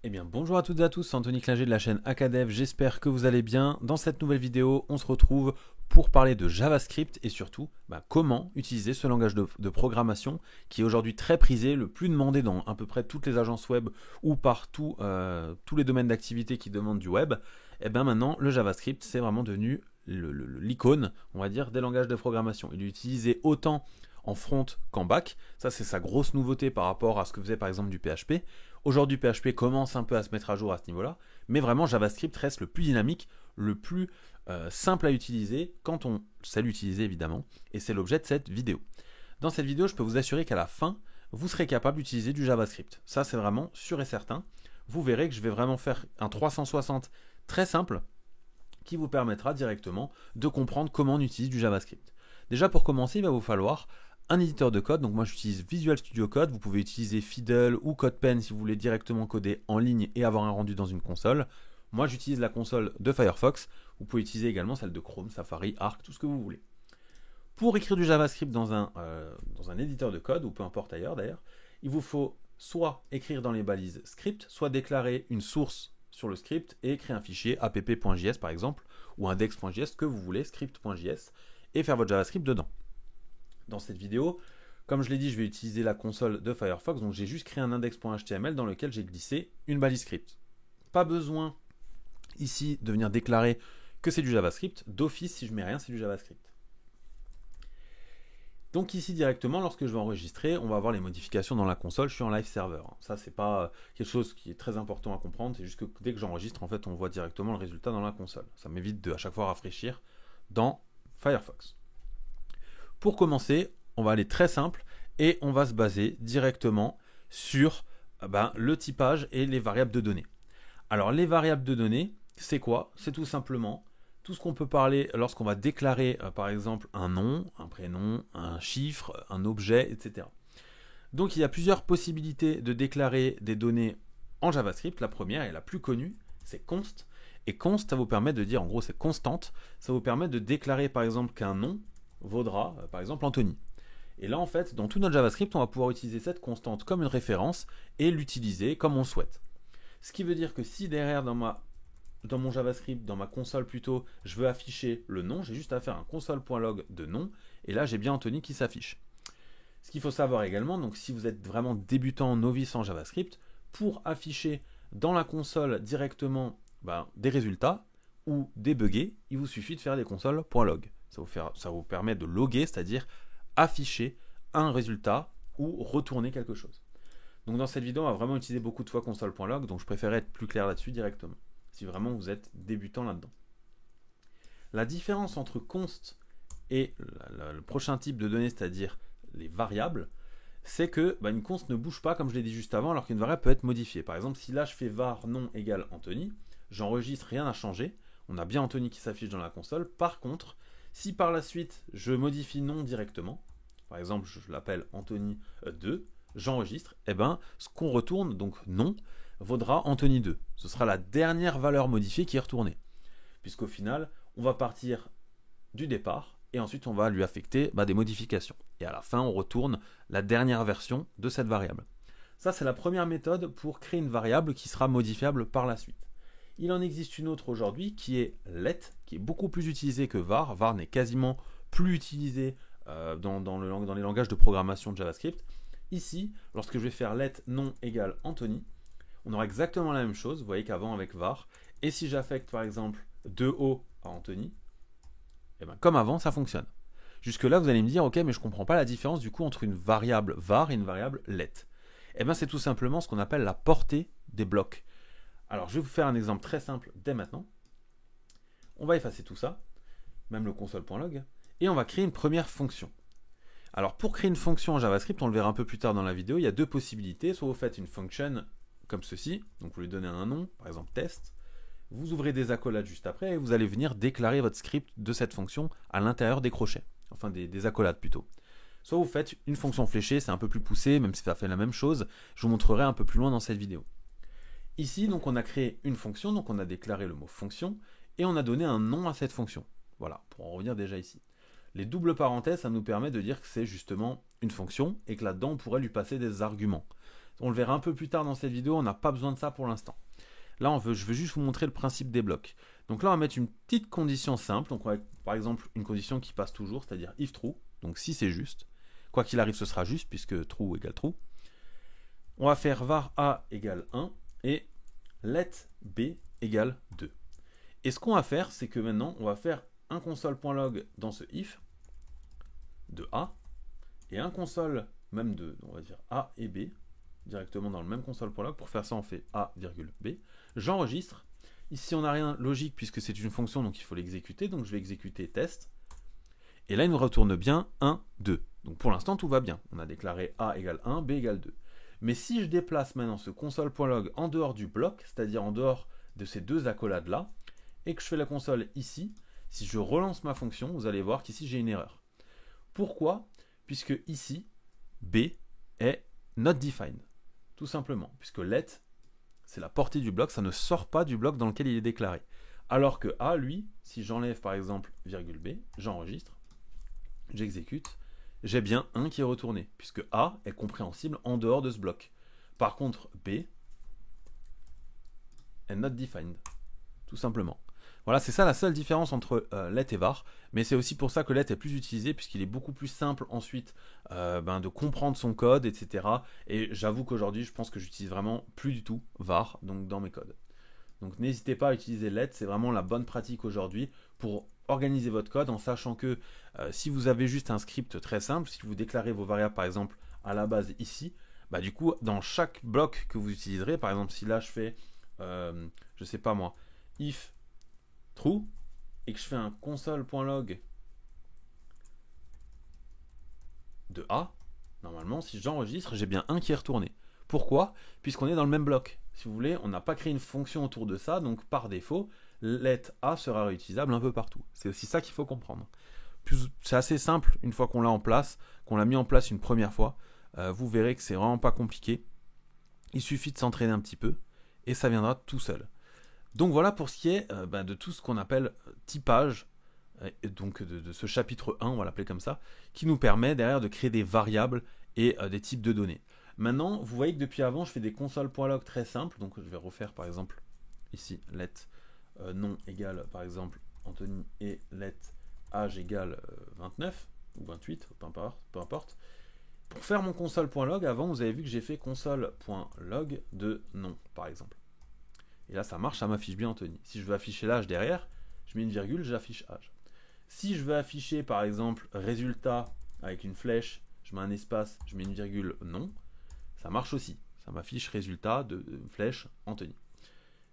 Eh bien bonjour à toutes et à tous, c'est Anthony Klinger de la chaîne Acadev, j'espère que vous allez bien. Dans cette nouvelle vidéo, on se retrouve pour parler de JavaScript et surtout comment utiliser ce langage de programmation qui est aujourd'hui très prisé, le plus demandé dans à peu près toutes les agences web ou partout, tous les domaines d'activité qui demandent du web. Et bien maintenant, le JavaScript, c'est vraiment devenu l'icône, on va dire, des langages de programmation. Il est utilisé autant en front qu'en back. Ça, c'est sa grosse nouveauté par rapport à ce que faisait par exemple du PHP. Aujourd'hui, PHP commence un peu à se mettre à jour à ce niveau-là, mais vraiment JavaScript reste le plus dynamique, le plus simple à utiliser quand on sait l'utiliser évidemment, et c'est l'objet de cette vidéo. Dans cette vidéo, je peux vous assurer qu'à la fin, vous serez capable d'utiliser du JavaScript. Ça, c'est vraiment sûr et certain. Vous verrez que je vais vraiment faire un 360 très simple qui vous permettra directement de comprendre comment on utilise du JavaScript. Déjà, pour commencer, il va vous falloir un éditeur de code. Donc moi j'utilise Visual Studio Code, vous pouvez utiliser Fiddle ou CodePen si vous voulez directement coder en ligne et avoir un rendu dans une console. Moi j'utilise la console de Firefox, vous pouvez utiliser également celle de Chrome, Safari, Arc, tout ce que vous voulez. Pour écrire du JavaScript dans un éditeur de code, ou peu importe ailleurs d'ailleurs, il vous faut soit écrire dans les balises script, soit déclarer une source sur le script et créer un fichier app.js par exemple, ou index.js, que vous voulez, script.js, et faire votre JavaScript dedans. Dans cette vidéo, comme je l'ai dit, je vais utiliser la console de Firefox, donc j'ai juste créé un index.html dans lequel j'ai glissé une balise script. Pas besoin ici de venir déclarer que c'est du JavaScript. D'office, si je mets rien, c'est du JavaScript. Donc ici directement, lorsque je vais enregistrer, on va avoir les modifications dans la console. Je suis en live server. Ça, c'est pas quelque chose qui est très important à comprendre. C'est juste que dès que j'enregistre, en fait, on voit directement le résultat dans la console. Ça m'évite de à chaque fois rafraîchir dans Firefox. Pour commencer, on va aller très simple et on va se baser directement sur le typage et les variables de données. Alors les variables de données, c'est quoi? C'est tout simplement tout ce qu'on peut parler lorsqu'on va déclarer par exemple un nom, un prénom, un chiffre, un objet, etc. Donc il y a plusieurs possibilités de déclarer des données en JavaScript. La première et la plus connue, c'est const. Et const, ça vous permet de dire, en gros c'est constante, ça vous permet de déclarer par exemple qu'un nom vaudra par exemple Anthony. Et là en fait dans tout notre JavaScript on va pouvoir utiliser cette constante comme une référence et l'utiliser comme on souhaite. Ce qui veut dire que si derrière dans mon JavaScript, dans ma console plutôt, je veux afficher le nom, j'ai juste à faire un console.log de nom et là j'ai bien Anthony qui s'affiche. Ce qu'il faut savoir également, donc si vous êtes vraiment débutant, novice en JavaScript, pour afficher dans la console directement des résultats ou débugger, il vous suffit de faire des consoles.log. Ça vous permet de loguer, c'est-à-dire afficher un résultat ou retourner quelque chose. Donc dans cette vidéo, on va vraiment utiliser beaucoup de fois console.log, donc je préférais être plus clair là-dessus directement, si vraiment vous êtes débutant là-dedans. La différence entre const et le prochain type de données, c'est-à-dire les variables, c'est que une const ne bouge pas comme je l'ai dit juste avant, alors qu'une variable peut être modifiée. Par exemple, si là je fais var nom égale Anthony, j'enregistre, rien n'a changé, on a bien Anthony qui s'affiche dans la console. Par contre, si par la suite je modifie nom directement, par exemple je l'appelle Anthony 2, j'enregistre, et ce qu'on retourne, donc nom, vaudra Anthony 2. Ce sera la dernière valeur modifiée qui est retournée. Puisqu'au final, on va partir du départ et ensuite on va lui affecter des modifications. Et à la fin, on retourne la dernière version de cette variable. Ça, c'est la première méthode pour créer une variable qui sera modifiable par la suite. Il en existe une autre aujourd'hui qui est let, qui est beaucoup plus utilisée que var. Var n'est quasiment plus utilisé dans les langages de programmation de JavaScript. Ici, lorsque je vais faire let nom égale Anthony, on aura exactement la même chose, vous voyez qu'avant avec var. Et si j'affecte par exemple 2O à Anthony, comme avant, ça fonctionne. Jusque là, vous allez me dire, ok, mais je ne comprends pas la différence du coup entre une variable var et une variable let. C'est tout simplement ce qu'on appelle la portée des blocs. Alors, je vais vous faire un exemple très simple dès maintenant. On va effacer tout ça, même le console.log, et on va créer une première fonction. Alors, pour créer une fonction en JavaScript, on le verra un peu plus tard dans la vidéo, il y a deux possibilités. Soit vous faites une function comme ceci, donc vous lui donnez un nom, par exemple test, vous ouvrez des accolades juste après, et vous allez venir déclarer votre script de cette fonction à l'intérieur des crochets, enfin des accolades plutôt. Soit vous faites une fonction fléchée, c'est un peu plus poussé, même si ça fait la même chose, je vous montrerai un peu plus loin dans cette vidéo. Ici, donc, on a créé une fonction, donc on a déclaré le mot fonction, et on a donné un nom à cette fonction. Voilà, pour en revenir déjà ici. Les doubles parenthèses, ça nous permet de dire que c'est justement une fonction, et que là-dedans, on pourrait lui passer des arguments. On le verra un peu plus tard dans cette vidéo, on n'a pas besoin de ça pour l'instant. Là, je veux juste vous montrer le principe des blocs. Donc là, on va mettre une petite condition simple. Donc, on va, par exemple, une condition qui passe toujours, c'est-à-dire if true. Donc, si c'est juste, quoi qu'il arrive, ce sera juste, puisque true égale true. On va faire var a égale 1 et let b égale 2. Et ce qu'on va faire, c'est que maintenant, on va faire un console.log dans ce if de a et un console même de, on va dire a et b directement dans le même console.log. Pour faire ça, on fait a, b. J'enregistre. Ici, on n'a rien logique puisque c'est une fonction, donc il faut l'exécuter. Donc je vais exécuter test. Et là, il nous retourne bien 1, 2. Donc pour l'instant, tout va bien. On a déclaré a égale 1, b égale 2. Mais si je déplace maintenant ce console.log en dehors du bloc, c'est-à-dire en dehors de ces deux accolades-là, et que je fais la console ici, si je relance ma fonction, vous allez voir qu'ici, j'ai une erreur. Pourquoi? Puisque ici, b est not defined. Tout simplement, puisque let, c'est la portée du bloc, ça ne sort pas du bloc dans lequel il est déclaré. Alors que A, lui, si j'enlève par exemple virgule B, j'enregistre, j'exécute, j'ai bien 1 qui est retourné, puisque A est compréhensible en dehors de ce bloc. Par contre, B est not defined, tout simplement. Voilà, c'est ça la seule différence entre let et var, mais c'est aussi pour ça que let est plus utilisé, puisqu'il est beaucoup plus simple ensuite de comprendre son code, etc. Et j'avoue qu'aujourd'hui, je pense que j'utilise vraiment plus du tout var donc dans mes codes. Donc n'hésitez pas à utiliser let, c'est vraiment la bonne pratique aujourd'hui pour organiser votre code en sachant que si vous avez juste un script très simple, si vous déclarez vos variables par exemple à la base ici, du coup dans chaque bloc que vous utiliserez, par exemple si là je fais, je sais pas moi, if true et que je fais un console.log de A, normalement si j'enregistre, j'ai bien 1 qui est retourné. Pourquoi? Puisqu'on est dans le même bloc. Si vous voulez, on n'a pas créé une fonction autour de ça, donc par défaut, let A sera réutilisable un peu partout. C'est aussi ça qu'il faut comprendre. C'est assez simple une fois qu'on l'a en place, qu'on l'a mis en place une première fois. Vous verrez que c'est vraiment pas compliqué. Il suffit de s'entraîner un petit peu et ça viendra tout seul. Donc voilà pour ce qui est de tout ce qu'on appelle typage, donc de ce chapitre 1, on va l'appeler comme ça, qui nous permet derrière de créer des variables et des types de données. Maintenant, vous voyez que depuis avant, je fais des console.log très simples, donc je vais refaire par exemple ici let nom égale par exemple Anthony et let âge égale 29 ou 28, peu importe. Pour faire mon console.log, avant vous avez vu que j'ai fait console.log de nom par exemple. Et là, ça marche, ça m'affiche bien Anthony. Si je veux afficher l'âge derrière, je mets une virgule, j'affiche âge. Si je veux afficher, par exemple, résultat avec une flèche, je mets un espace, je mets une virgule, non, ça marche aussi. Ça m'affiche résultat de flèche Anthony.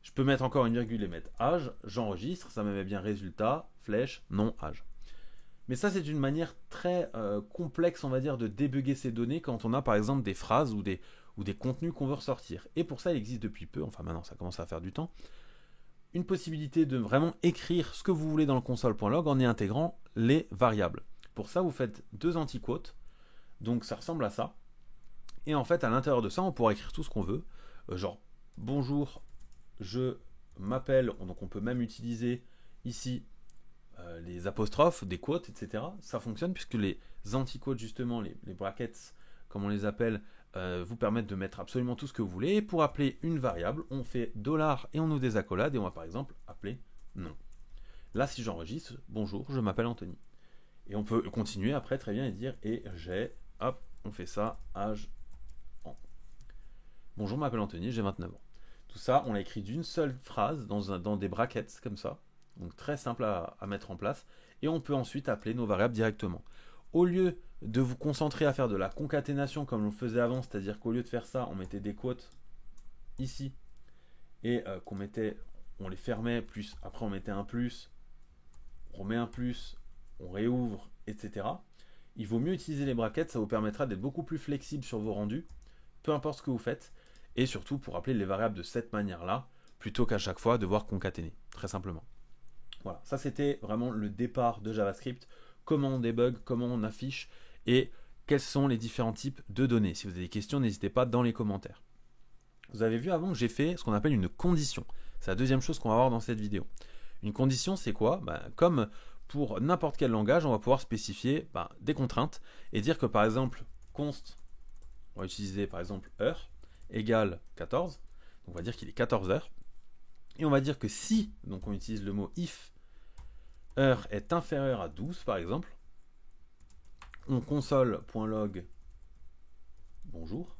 Je peux mettre encore une virgule et mettre âge, j'enregistre, ça me met bien résultat, flèche, non, âge. Mais ça, c'est une manière très complexe, on va dire, de débugger ces données quand on a, par exemple, des phrases ou des contenus qu'on veut ressortir. Et pour ça, il existe depuis peu, enfin maintenant ça commence à faire du temps, une possibilité de vraiment écrire ce que vous voulez dans le console.log en y intégrant les variables. Pour ça, vous faites deux anti-quotes, donc ça ressemble à ça. Et en fait, à l'intérieur de ça, on pourra écrire tout ce qu'on veut, genre bonjour, je m'appelle, donc on peut même utiliser ici les apostrophes, des quotes, etc. Ça fonctionne puisque les anti-quotes, justement, les brackets, comme on les appelle, vous permettent de mettre absolument tout ce que vous voulez. Et pour appeler une variable, on fait $, et on ouvre des accolades et on va par exemple appeler nom. Là, si j'enregistre, bonjour, je m'appelle Anthony. Et on peut continuer après très bien et dire et j'ai, hop, on fait ça, âge en. Bonjour, je m'appelle Anthony, j'ai 29 ans. Tout ça, on l'a écrit d'une seule phrase dans des brackets comme ça. Donc très simple à mettre en place. Et on peut ensuite appeler nos variables directement. Au lieu de vous concentrer à faire de la concaténation comme on le faisait avant, c'est-à-dire qu'au lieu de faire ça, on mettait des quotes ici et on les fermait, plus après on mettait un plus, on remet un plus, on réouvre, etc. Il vaut mieux utiliser les brackets, ça vous permettra d'être beaucoup plus flexible sur vos rendus, peu importe ce que vous faites, et surtout pour appeler les variables de cette manière-là, plutôt qu'à chaque fois devoir concaténer, très simplement. Voilà, ça c'était vraiment le départ de JavaScript, comment on débug, comment on affiche, et quels sont les différents types de données. Si vous avez des questions, n'hésitez pas dans les commentaires. Vous avez vu avant que j'ai fait ce qu'on appelle une condition. C'est la deuxième chose qu'on va voir dans cette vidéo. Une condition, c'est quoi? Comme pour n'importe quel langage, on va pouvoir spécifier des contraintes et dire que par exemple, const, on va utiliser par exemple heure, égale 14. Donc on va dire qu'il est 14 heures. Et on va dire que si, donc on utilise le mot if, heure est inférieure à 12 par exemple, on console.log bonjour,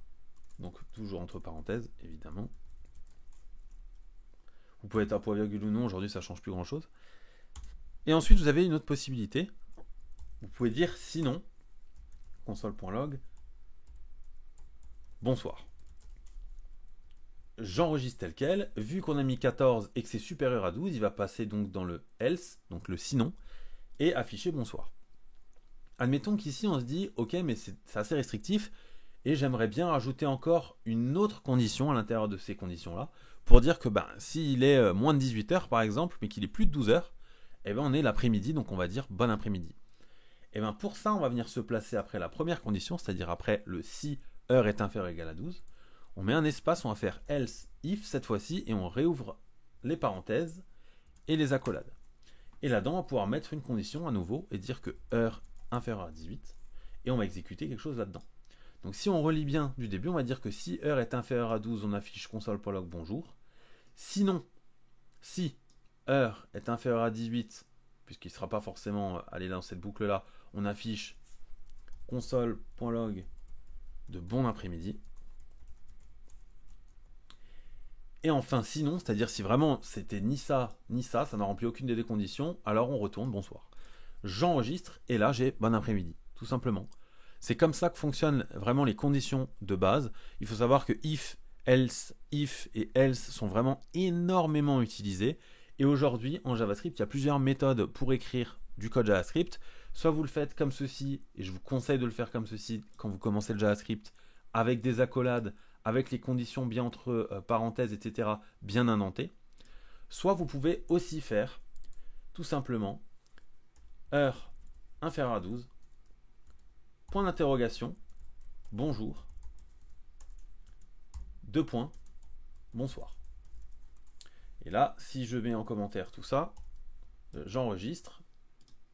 donc toujours entre parenthèses évidemment. Vous pouvez être à point virgule ou non, aujourd'hui ça ne change plus grand chose. Et ensuite vous avez une autre possibilité, vous pouvez dire sinon, console.log bonsoir. J'enregistre tel quel, vu qu'on a mis 14 et que c'est supérieur à 12, il va passer donc dans le else, donc le sinon, et afficher bonsoir. Admettons qu'ici on se dit, ok mais c'est assez restrictif, et j'aimerais bien rajouter encore une autre condition à l'intérieur de ces conditions-là, pour dire que s'il est moins de 18 heures par exemple, mais qu'il est plus de 12 heures, eh ben on est l'après-midi, donc on va dire bon après-midi. Et bien pour ça, on va venir se placer après la première condition, c'est-à-dire après le si heure est inférieure ou égale à 12. On met un espace, on va faire else if cette fois-ci, et on réouvre les parenthèses et les accolades. Et là-dedans, on va pouvoir mettre une condition à nouveau et dire que heure inférieure à 18, et on va exécuter quelque chose là-dedans. Donc si on relit bien du début, on va dire que si heure est inférieure à 12, on affiche console.log bonjour. Sinon, si heure est inférieure à 18, puisqu'il ne sera pas forcément allé dans cette boucle-là, on affiche console.log de bon après-midi. Et enfin, sinon, c'est-à-dire si vraiment c'était ni ça, ça n'a rempli aucune des deux conditions, alors on retourne bonsoir. J'enregistre et là j'ai bon après-midi, tout simplement. C'est comme ça que fonctionnent vraiment les conditions de base. Il faut savoir que if et else sont vraiment énormément utilisés. Et aujourd'hui, en JavaScript, il y a plusieurs méthodes pour écrire du code JavaScript. Soit vous le faites comme ceci, et je vous conseille de le faire comme ceci quand vous commencez le JavaScript, avec des accolades, avec les conditions bien entre parenthèses, etc., bien indentées. Soit vous pouvez aussi faire, tout simplement, heure inférieure à 12, point d'interrogation, bonjour, 2 points, bonsoir. Et là, si je mets en commentaire tout ça, j'enregistre.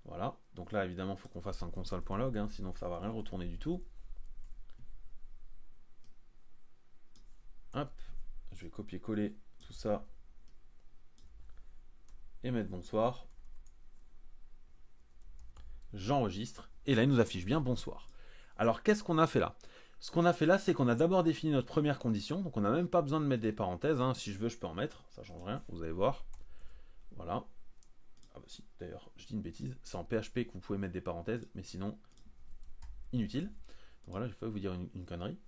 Voilà. Donc là, évidemment, il faut qu'on fasse un console.log, sinon ça ne va rien retourner du tout. Hop, je vais copier-coller tout ça et mettre bonsoir. J'enregistre et là il nous affiche bien bonsoir. Alors qu'est-ce qu'on a fait là? Ce qu'on a fait là, c'est qu'on a d'abord défini notre première condition, donc on n'a même pas besoin de mettre des parenthèses, si je veux je peux en mettre, ça change rien, vous allez voir. Voilà. Ah bah si, d'ailleurs je dis une bêtise, c'est en PHP que vous pouvez mettre des parenthèses, mais sinon inutile. Donc voilà, je vais vous dire une connerie.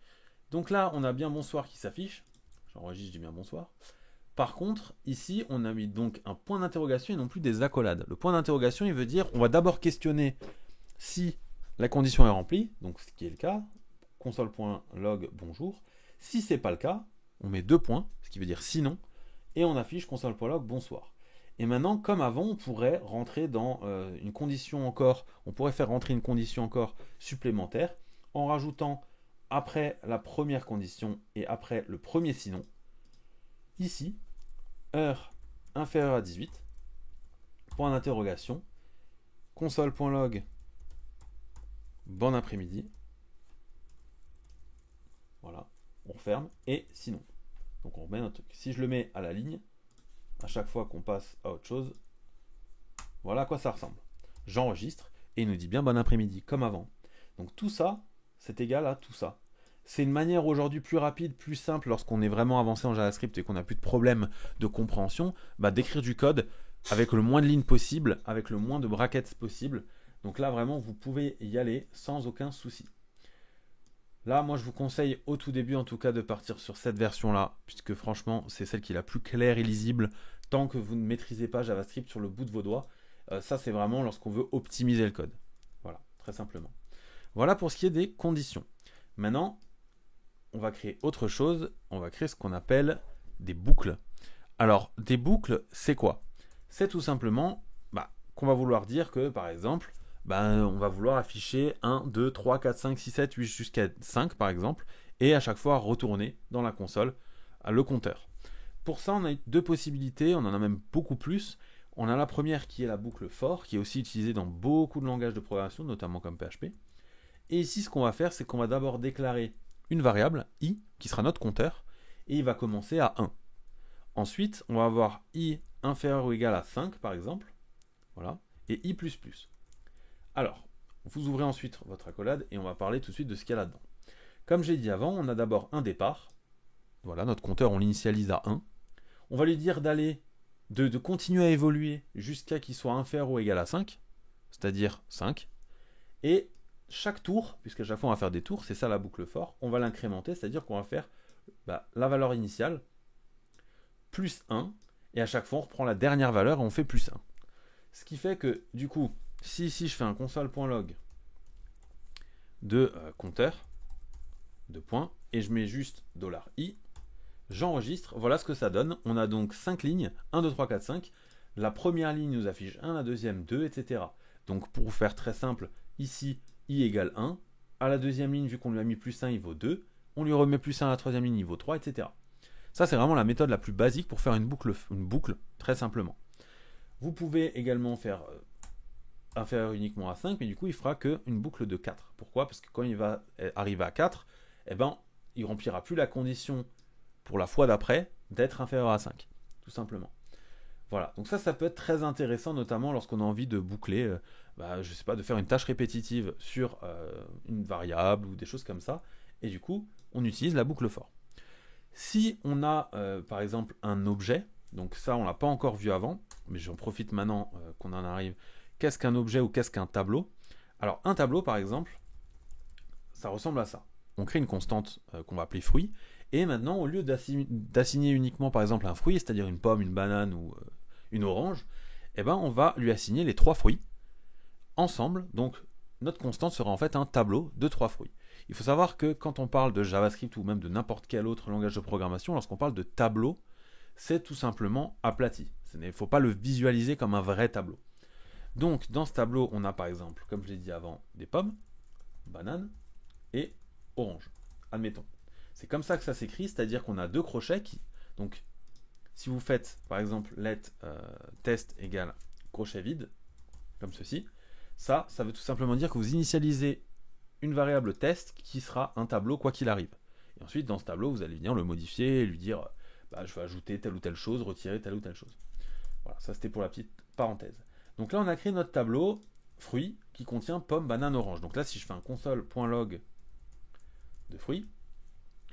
Donc là, on a bien bonsoir qui s'affiche. J'enregistre, je dis bien bonsoir. Par contre, ici, on a mis donc un point d'interrogation et non plus des accolades. Le point d'interrogation, il veut dire, on va d'abord questionner si la condition est remplie, donc ce qui est le cas, console.log bonjour. Si ce n'est pas le cas, on met 2 points, ce qui veut dire sinon, et on affiche console.log bonsoir. Et maintenant, comme avant, on pourrait rentrer dans une condition encore, on pourrait faire rentrer une condition encore supplémentaire en rajoutant après la première condition et après le premier sinon, ici, heure inférieure à 18, point d'interrogation, console.log, bon après-midi, voilà, on referme, et sinon. Donc on remet notre truc. Si je le mets à la ligne, à chaque fois qu'on passe à autre chose, voilà à quoi ça ressemble. J'enregistre, et il nous dit bien bon après-midi, comme avant. Donc tout ça, c'est égal à tout ça. C'est une manière aujourd'hui plus rapide, plus simple lorsqu'on est vraiment avancé en JavaScript et qu'on n'a plus de problème de compréhension, d'écrire du code avec le moins de lignes possible, avec le moins de brackets possible. Donc là vraiment vous pouvez y aller sans aucun souci. Là moi je vous conseille au tout début en tout cas de partir sur cette version là, puisque franchement c'est celle qui est la plus claire et lisible tant que vous ne maîtrisez pas JavaScript sur le bout de vos doigts. Ça c'est vraiment lorsqu'on veut optimiser le code. Voilà, très simplement. Voilà pour ce qui est des conditions. Maintenant, on va créer autre chose. On va créer ce qu'on appelle des boucles. Alors, des boucles, c'est quoi? C'est tout simplement qu'on va vouloir dire que, par exemple, on va vouloir afficher 1, 2, 3, 4, 5, 6, 7, 8 jusqu'à 5, par exemple, et à chaque fois retourner dans la console le compteur. Pour ça, on a deux possibilités, on en a même beaucoup plus. On a la première qui est la boucle for, qui est aussi utilisée dans beaucoup de langages de programmation, notamment comme PHP. Et ici, ce qu'on va faire, c'est qu'on va d'abord déclarer une variable i qui sera notre compteur et il va commencer à 1. Ensuite, on va avoir i inférieur ou égal à 5 par exemple, voilà, et i++. Alors, vous ouvrez ensuite votre accolade et on va parler tout de suite de ce qu'il y a là-dedans. Comme j'ai dit avant, on a d'abord un départ. Voilà, notre compteur, on l'initialise à 1. On va lui dire d'aller, de continuer à évoluer jusqu'à qu'il soit inférieur ou égal à 5, c'est-à-dire 5. Et chaque tour, puisqu'à chaque fois on va faire des tours, c'est ça la boucle for, on va l'incrémenter, c'est-à-dire qu'on va faire la valeur initiale plus 1, et à chaque fois on reprend la dernière valeur et on fait plus 1. Ce qui fait que, du coup, si ici je fais un console.log de compteur, de points, et je mets juste $i, j'enregistre, voilà ce que ça donne. On a donc 5 lignes, 1, 2, 3, 4, 5. La première ligne nous affiche 1, la deuxième 2, etc. Donc pour faire très simple, ici, i égale 1. À la deuxième ligne, vu qu'on lui a mis plus 1, il vaut 2. On lui remet plus 1 à la troisième ligne, il vaut 3, etc. Ça, c'est vraiment la méthode la plus basique pour faire une boucle très simplement. Vous pouvez également faire inférieur uniquement à 5, mais du coup, il fera qu'une boucle de 4. Pourquoi? Parce que quand il va arriver à 4, eh ben, il ne remplira plus la condition pour la fois d'après d'être inférieur à 5, tout simplement. Voilà, donc ça peut être très intéressant, notamment lorsqu'on a envie de boucler, je sais pas, de faire une tâche répétitive sur une variable ou des choses comme ça, et du coup, on utilise la boucle for. Si on a, par exemple, un objet, donc ça, on l'a pas encore vu avant, mais j'en profite maintenant qu'on en arrive. Qu'est-ce qu'un objet ou qu'est-ce qu'un tableau? Alors, un tableau, par exemple, ça ressemble à ça. On crée une constante qu'on va appeler fruit, et maintenant, au lieu d'assigner uniquement, par exemple, un fruit, c'est-à-dire une pomme, une banane ou une orange, eh ben, on va lui assigner les 3 fruits ensemble. Donc, notre constante sera en fait un tableau de 3 fruits. Il faut savoir que quand on parle de JavaScript ou même de n'importe quel autre langage de programmation, lorsqu'on parle de tableau, c'est tout simplement aplati. Il ne faut pas le visualiser comme un vrai tableau. Donc, dans ce tableau, on a par exemple, comme je l'ai dit avant, des pommes, bananes et oranges. Admettons. C'est comme ça que ça s'écrit, c'est-à-dire qu'on a 2 crochets qui... Donc, si vous faites, par exemple, let test égale crochet vide, comme ceci, ça veut tout simplement dire que vous initialisez une variable test qui sera un tableau quoi qu'il arrive. Et ensuite, dans ce tableau, vous allez venir le modifier et lui dire je vais ajouter telle ou telle chose, retirer telle ou telle chose. Voilà, ça c'était pour la petite parenthèse. Donc là, on a créé notre tableau fruits qui contient pomme, banane, orange. Donc là, si je fais un console.log de fruits,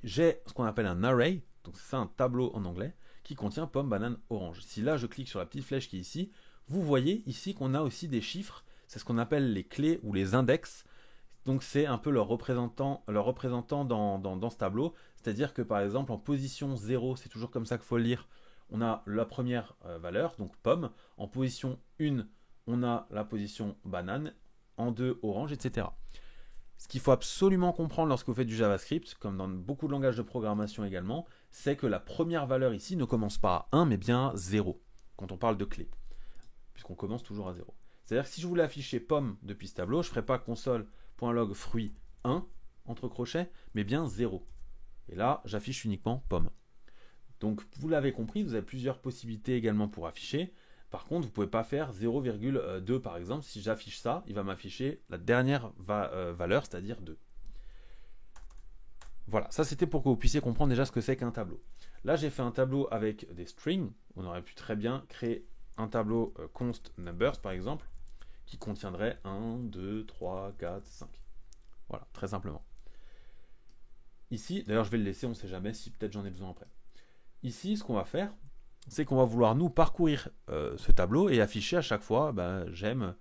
j'ai ce qu'on appelle un array, donc c'est ça un tableau en anglais, qui contient pomme, banane, orange. Si là, je clique sur la petite flèche qui est ici, vous voyez ici qu'on a aussi des chiffres, c'est ce qu'on appelle les clés ou les index. Donc c'est un peu leur représentant dans ce tableau. C'est-à-dire que par exemple en position 0, c'est toujours comme ça qu'il faut le lire, on a la première valeur, donc pomme. En position 1, on a la position banane. En 2, orange, etc. Ce qu'il faut absolument comprendre lorsque vous faites du JavaScript, comme dans beaucoup de langages de programmation également, c'est que la première valeur ici ne commence pas à 1, mais bien à 0, quand on parle de clé, puisqu'on commence toujours à 0. C'est-à-dire que si je voulais afficher pomme depuis ce tableau, je ne ferais pas console.log fruit 1, entre crochets, mais bien 0. Et là, j'affiche uniquement pomme. Donc, vous l'avez compris, vous avez plusieurs possibilités également pour afficher. Par contre, vous ne pouvez pas faire 0,2 par exemple. Si j'affiche ça, il va m'afficher la dernière valeur, c'est-à-dire 2. Voilà, ça c'était pour que vous puissiez comprendre déjà ce que c'est qu'un tableau. Là, j'ai fait un tableau avec des strings. On aurait pu très bien créer un tableau const numbers par exemple, qui contiendrait 1, 2, 3, 4, 5. Voilà, très simplement. Ici, d'ailleurs je vais le laisser, on ne sait jamais si peut-être j'en ai besoin après. Ici, ce qu'on va faire, c'est qu'on va vouloir nous parcourir ce tableau et afficher à chaque fois, j'aime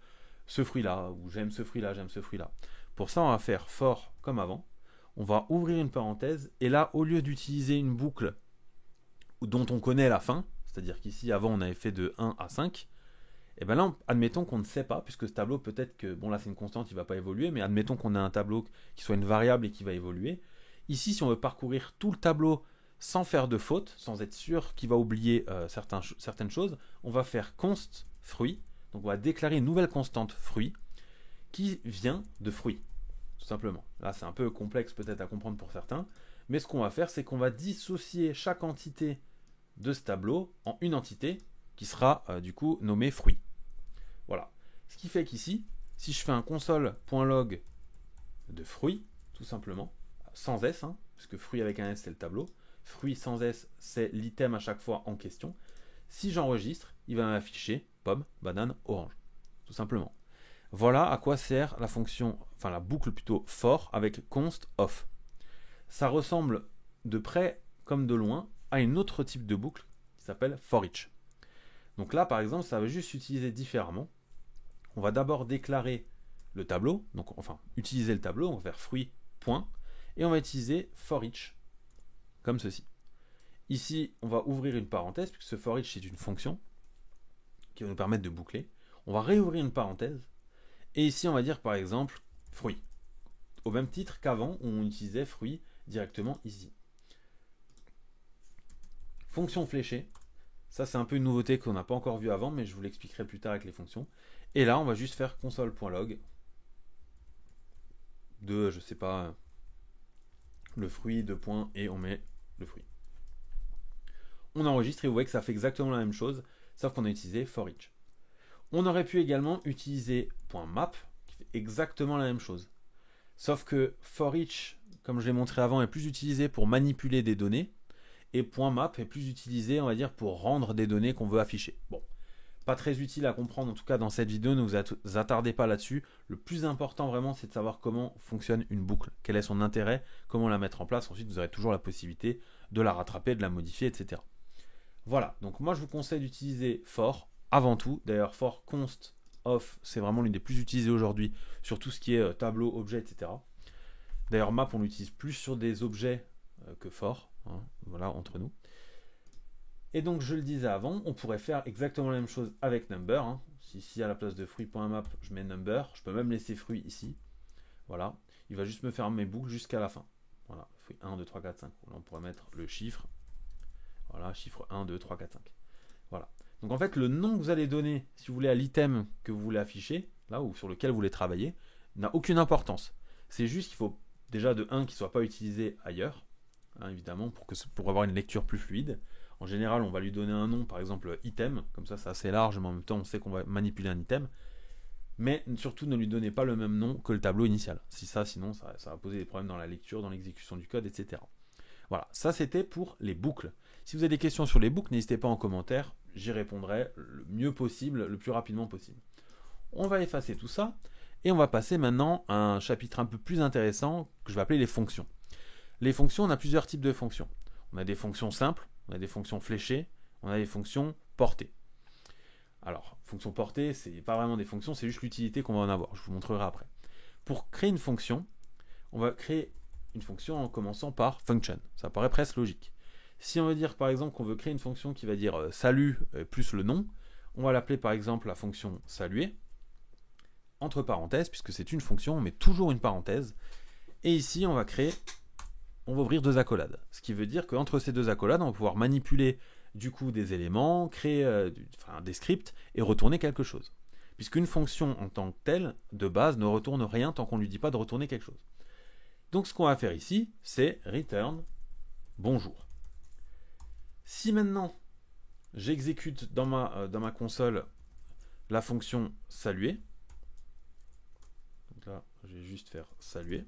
ce fruit-là, ou j'aime ce fruit-là, j'aime ce fruit-là. Pour ça, on va faire for comme avant. On va ouvrir une parenthèse, et là, au lieu d'utiliser une boucle dont on connaît la fin, c'est-à-dire qu'ici, avant, on avait fait de 1 à 5, et bien là, admettons qu'on ne sait pas, puisque ce tableau, peut-être que, bon là c'est une constante, il ne va pas évoluer, mais admettons qu'on a un tableau qui soit une variable et qui va évoluer. Ici, si on veut parcourir tout le tableau sans faire de faute, sans être sûr qu'il va oublier certaines choses, on va faire const fruit, donc on va déclarer une nouvelle constante fruit, qui vient de fruit, tout simplement. Là c'est un peu complexe peut-être à comprendre pour certains, mais ce qu'on va faire, c'est qu'on va dissocier chaque entité de ce tableau en une entité qui sera du coup nommée fruit. Voilà. Ce qui fait qu'ici, si je fais un console.log de fruits, tout simplement, sans S, parce que fruit avec un S, c'est le tableau. Fruit sans S, c'est l'item à chaque fois en question. Si j'enregistre, il va m'afficher pomme, banane, orange. Tout simplement. Voilà à quoi sert la fonction, enfin la boucle plutôt for avec const of. Ça ressemble de près comme de loin à une autre type de boucle qui s'appelle for each. Donc là, par exemple, ça va juste s'utiliser différemment. On va d'abord déclarer le tableau, donc enfin utiliser le tableau, on va faire fruit, point, et on va utiliser for each, comme ceci. Ici, on va ouvrir une parenthèse, puisque ce for each c'est une fonction qui va nous permettre de boucler. On va réouvrir une parenthèse, et ici on va dire par exemple fruit, au même titre qu'avant où on utilisait fruit directement ici. Fonction fléchée, ça c'est un peu une nouveauté qu'on n'a pas encore vue avant, mais je vous l'expliquerai plus tard avec les fonctions. Et là, on va juste faire console.log de, je sais pas, le fruit, de point, et on met le fruit. On enregistre et vous voyez que ça fait exactement la même chose, sauf qu'on a utilisé for each. On aurait pu également utiliser .map, qui fait exactement la même chose. Sauf que for each, comme je l'ai montré avant, est plus utilisé pour manipuler des données, et .map est plus utilisé, on va dire, pour rendre des données qu'on veut afficher. Bon. Pas très utile à comprendre en tout cas dans cette vidéo, ne vous attardez pas là-dessus. Le plus important vraiment c'est de savoir comment fonctionne une boucle, quel est son intérêt, comment la mettre en place. Ensuite vous aurez toujours la possibilité de la rattraper, de la modifier, etc. Voilà, donc moi je vous conseille d'utiliser for avant tout. D'ailleurs for const of c'est vraiment l'une des plus utilisées aujourd'hui sur tout ce qui est tableau, objet, etc. D'ailleurs map on l'utilise plus sur des objets que for, hein, voilà entre nous. Et donc je le disais avant, on pourrait faire exactement la même chose avec number. Hein. Si ici à la place de fruit.map, je mets number, je peux même laisser fruit ici. Voilà, il va juste me faire mes boucles jusqu'à la fin. Voilà, fruit 1, 2, 3, 4, 5. Là, on pourrait mettre le chiffre. Voilà, chiffre 1, 2, 3, 4, 5. Voilà. Donc en fait, le nom que vous allez donner, si vous voulez, à l'item que vous voulez afficher, là ou sur lequel vous voulez travailler, n'a aucune importance. C'est juste qu'il faut déjà de 1 qu'il ne soit pas utilisé ailleurs, hein, évidemment, pour avoir une lecture plus fluide. En général, on va lui donner un nom, par exemple item, comme ça c'est assez large, mais en même temps on sait qu'on va manipuler un item. Mais surtout ne lui donnez pas le même nom que le tableau initial. Sinon ça va poser des problèmes dans la lecture, dans l'exécution du code, etc. Voilà, ça c'était pour les boucles. Si vous avez des questions sur les boucles, n'hésitez pas en commentaire, j'y répondrai le mieux possible, le plus rapidement possible. On va effacer tout ça, et on va passer maintenant à un chapitre un peu plus intéressant, que je vais appeler les fonctions. Les fonctions, on a plusieurs types de fonctions. On a des fonctions simples, on a des fonctions fléchées, on a des fonctions portées. Alors, fonctions portées, c'est pas vraiment des fonctions, c'est juste l'utilité qu'on va en avoir. Je vous montrerai après. Pour créer une fonction, on va créer une fonction en commençant par function. Ça paraît presque logique. Si on veut dire par exemple qu'on veut créer une fonction qui va dire salut plus le nom, on va l'appeler par exemple la fonction saluer, entre parenthèses, puisque c'est une fonction, on met toujours une parenthèse. Et ici, on va ouvrir deux accolades. Ce qui veut dire qu'entre ces deux accolades, on va pouvoir manipuler du coup des éléments, créer des scripts et retourner quelque chose. Puisqu'une fonction en tant que telle, de base, ne retourne rien tant qu'on ne lui dit pas de retourner quelque chose. Donc ce qu'on va faire ici, c'est return bonjour. Si maintenant j'exécute dans ma console la fonction saluer, donc là je vais juste faire saluer,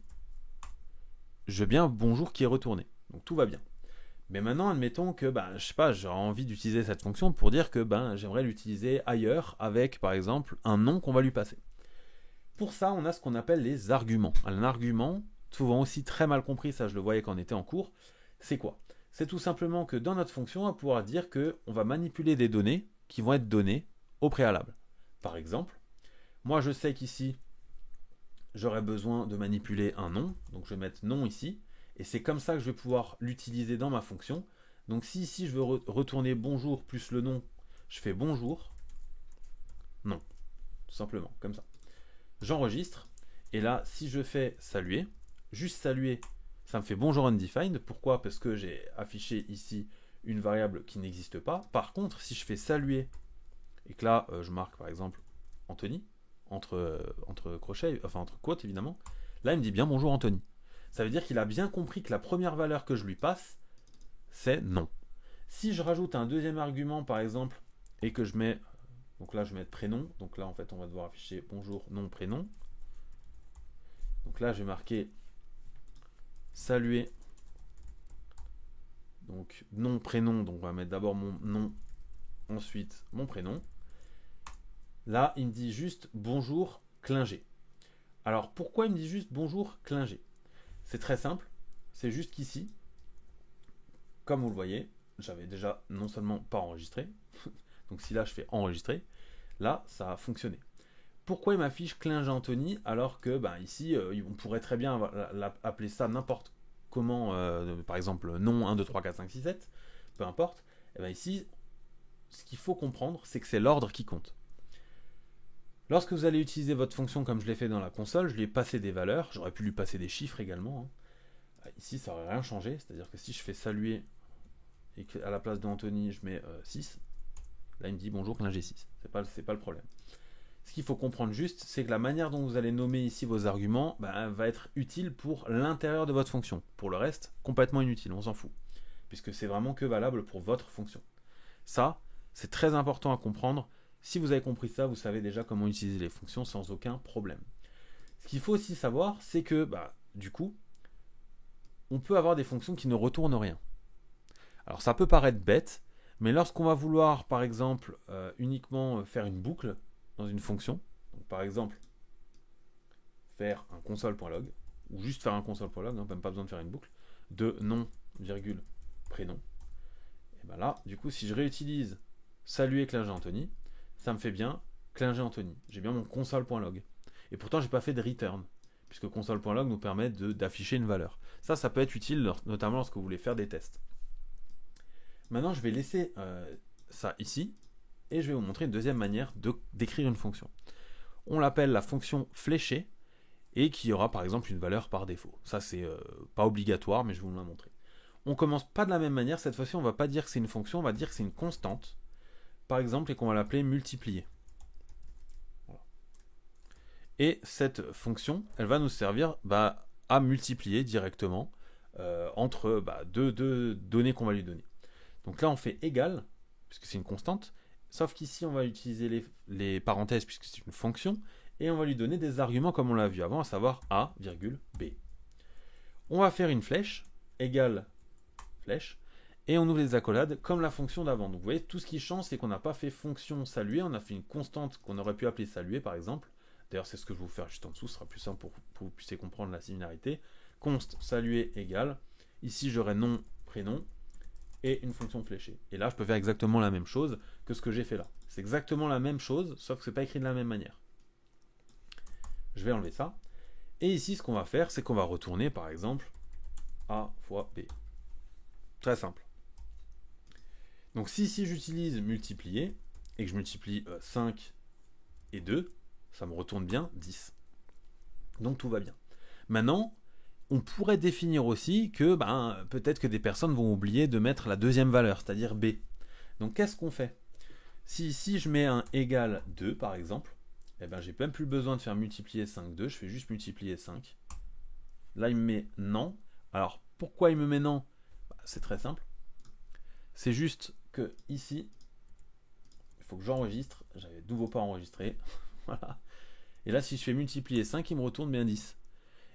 j'ai bien bonjour qui est retourné. Donc tout va bien. Mais maintenant, admettons que je sais pas, j'aurais envie d'utiliser cette fonction pour dire que j'aimerais l'utiliser ailleurs avec par exemple un nom qu'on va lui passer. Pour ça, on a ce qu'on appelle les arguments. Un argument, souvent aussi très mal compris, ça je le voyais quand on était en cours, c'est quoi? C'est tout simplement que dans notre fonction, on va pouvoir dire qu'on va manipuler des données qui vont être données au préalable. Par exemple, moi je sais qu'ici, j'aurais besoin de manipuler un nom, donc je vais mettre nom ici, et c'est comme ça que je vais pouvoir l'utiliser dans ma fonction. Donc si ici je veux retourner bonjour plus le nom, je fais bonjour, non, tout simplement, comme ça. J'enregistre, et là, si je fais saluer, juste saluer, ça me fait bonjour undefined. Pourquoi? Parce que j'ai affiché ici une variable qui n'existe pas. Par contre, si je fais saluer, et que là, je marque par exemple Anthony, entre crochets, enfin entre quotes évidemment, là il me dit bien bonjour Anthony. Ça veut dire qu'il a bien compris que la première valeur que je lui passe, c'est non. Si je rajoute un deuxième argument par exemple, et que je mets, donc là je vais mettre prénom, donc là en fait on va devoir afficher bonjour, nom, prénom. Donc là je vais marquer saluer Donc nom, prénom, donc on va mettre d'abord mon nom, ensuite mon prénom. Là, il me dit juste bonjour Klinger. Alors pourquoi il me dit juste bonjour Klinger? C'est très simple, c'est juste qu'ici, comme vous le voyez, j'avais déjà non seulement pas enregistré, donc si là je fais enregistrer, là ça a fonctionné. Pourquoi il m'affiche Klinger Anthony alors que ici on pourrait très bien appeler ça n'importe comment, par exemple nom 1, 2, 3, 4, 5, 6, 7, peu importe. Et bien ici, ce qu'il faut comprendre, c'est que c'est l'ordre qui compte. Lorsque vous allez utiliser votre fonction comme je l'ai fait dans la console, je lui ai passé des valeurs, j'aurais pu lui passer des chiffres également. Ici, ça n'aurait rien changé, c'est-à-dire que si je fais saluer et qu'à la place d'Anthony, je mets 6, là il me dit bonjour Klinger 6, c'est pas le problème. Ce qu'il faut comprendre juste, c'est que la manière dont vous allez nommer ici vos arguments va être utile pour l'intérieur de votre fonction. Pour le reste, complètement inutile, on s'en fout, puisque c'est vraiment que valable pour votre fonction. Ça, c'est très important à comprendre. Si vous avez compris ça, vous savez déjà comment utiliser les fonctions sans aucun problème. Ce qu'il faut aussi savoir, c'est que, du coup, on peut avoir des fonctions qui ne retournent rien. Alors ça peut paraître bête, mais lorsqu'on va vouloir, par exemple, uniquement faire une boucle dans une fonction, donc par exemple, faire un console.log, ou juste faire un console.log, même pas besoin de faire une boucle, de nom, virgule, prénom, et bien là, du coup, si je réutilise saluer Klinger Anthony, ça me fait bien Klinger Anthony. J'ai bien mon console.log. Et pourtant, j'ai pas fait de return, puisque console.log nous permet d'afficher une valeur. Ça peut être utile, notamment lorsque vous voulez faire des tests. Maintenant, je vais laisser ça ici, et je vais vous montrer une deuxième manière d'écrire une fonction. On l'appelle la fonction fléchée, et qui aura par exemple une valeur par défaut. Ça, c'est pas obligatoire, mais je vais vous la montrer. On commence pas de la même manière. Cette fois-ci, on va pas dire que c'est une fonction, on va dire que c'est une constante, par exemple, et qu'on va l'appeler multiplier. Voilà. Et cette fonction, elle va nous servir à multiplier directement entre deux données qu'on va lui donner. Donc là, on fait égal, puisque c'est une constante, sauf qu'ici, on va utiliser les parenthèses, puisque c'est une fonction, et on va lui donner des arguments comme on l'a vu avant, à savoir A, virgule, B. On va faire une flèche, égale flèche, et on ouvre les accolades comme la fonction d'avant. Donc vous voyez, tout ce qui change, c'est qu'on n'a pas fait fonction saluer, on a fait une constante qu'on aurait pu appeler saluer par exemple. D'ailleurs, c'est ce que je vais vous faire juste en dessous, ce sera plus simple pour que vous puissiez comprendre la similarité. Const saluer égale, ici j'aurai nom, prénom, et une fonction fléchée. Et là, je peux faire exactement la même chose que ce que j'ai fait là. C'est exactement la même chose, sauf que ce n'est pas écrit de la même manière. Je vais enlever ça. Et ici, ce qu'on va faire, c'est qu'on va retourner, par exemple, A fois B. Très simple. Donc si ici j'utilise multiplier, et que je multiplie 5 et 2, ça me retourne bien 10. Donc tout va bien. Maintenant, on pourrait définir aussi que peut-être que des personnes vont oublier de mettre la deuxième valeur, c'est-à-dire B. Donc qu'est-ce qu'on fait? Si ici je mets un égal 2 par exemple, j'ai même plus besoin de faire multiplier 5, 2, je fais juste multiplier 5. Là il me met non. Alors pourquoi il me met non? C'est très simple. C'est juste que ici, il faut que j'enregistre. J'avais de nouveau pas enregistré. Voilà. Et là, si je fais multiplier 5, il me retourne bien 10.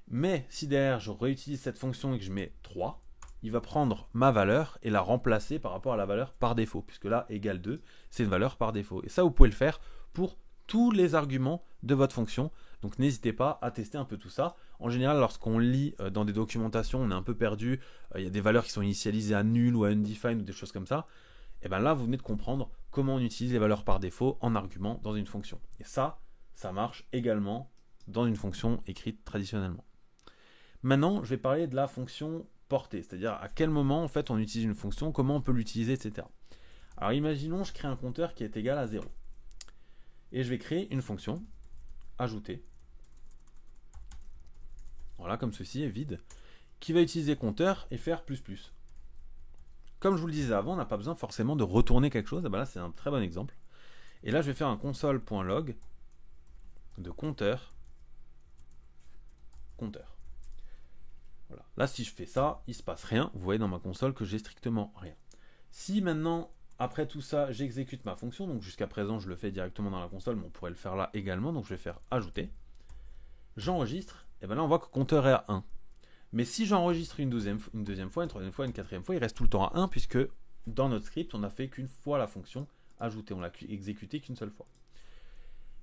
Mais si derrière, je réutilise cette fonction et que je mets 3, il va prendre ma valeur et la remplacer par rapport à la valeur par défaut. Puisque là, égale 2, c'est une valeur par défaut. Et ça, vous pouvez le faire pour tous les arguments de votre fonction. Donc n'hésitez pas à tester un peu tout ça. En général, lorsqu'on lit dans des documentations, on est un peu perdu. Il y a des valeurs qui sont initialisées à nul ou à undefined ou des choses comme ça. Et bien là, vous venez de comprendre comment on utilise les valeurs par défaut en argument dans une fonction. Et ça marche également dans une fonction écrite traditionnellement. Maintenant, je vais parler de la fonction portée, c'est-à-dire à quel moment en fait on utilise une fonction, comment on peut l'utiliser, etc. Alors imaginons, je crée un compteur qui est égal à 0. Et je vais créer une fonction, ajouter, voilà, comme ceci est vide, qui va utiliser compteur et faire plus plus. Comme je vous le disais avant, on n'a pas besoin forcément de retourner quelque chose. Là, c'est un très bon exemple. Et là, je vais faire un console.log de compteur. Voilà. Là, si je fais ça, il ne se passe rien. Vous voyez dans ma console que j'ai strictement rien. Si maintenant, après tout ça, j'exécute ma fonction, donc jusqu'à présent, je le fais directement dans la console, mais on pourrait le faire là également. Donc, je vais faire ajouter. J'enregistre. Et bien là, on voit que compteur est à 1. Mais si j'enregistre une deuxième fois, une troisième fois, une quatrième fois, il reste tout le temps à 1 puisque dans notre script, on n'a fait qu'une fois la fonction ajouter, on l'a exécutée qu'une seule fois.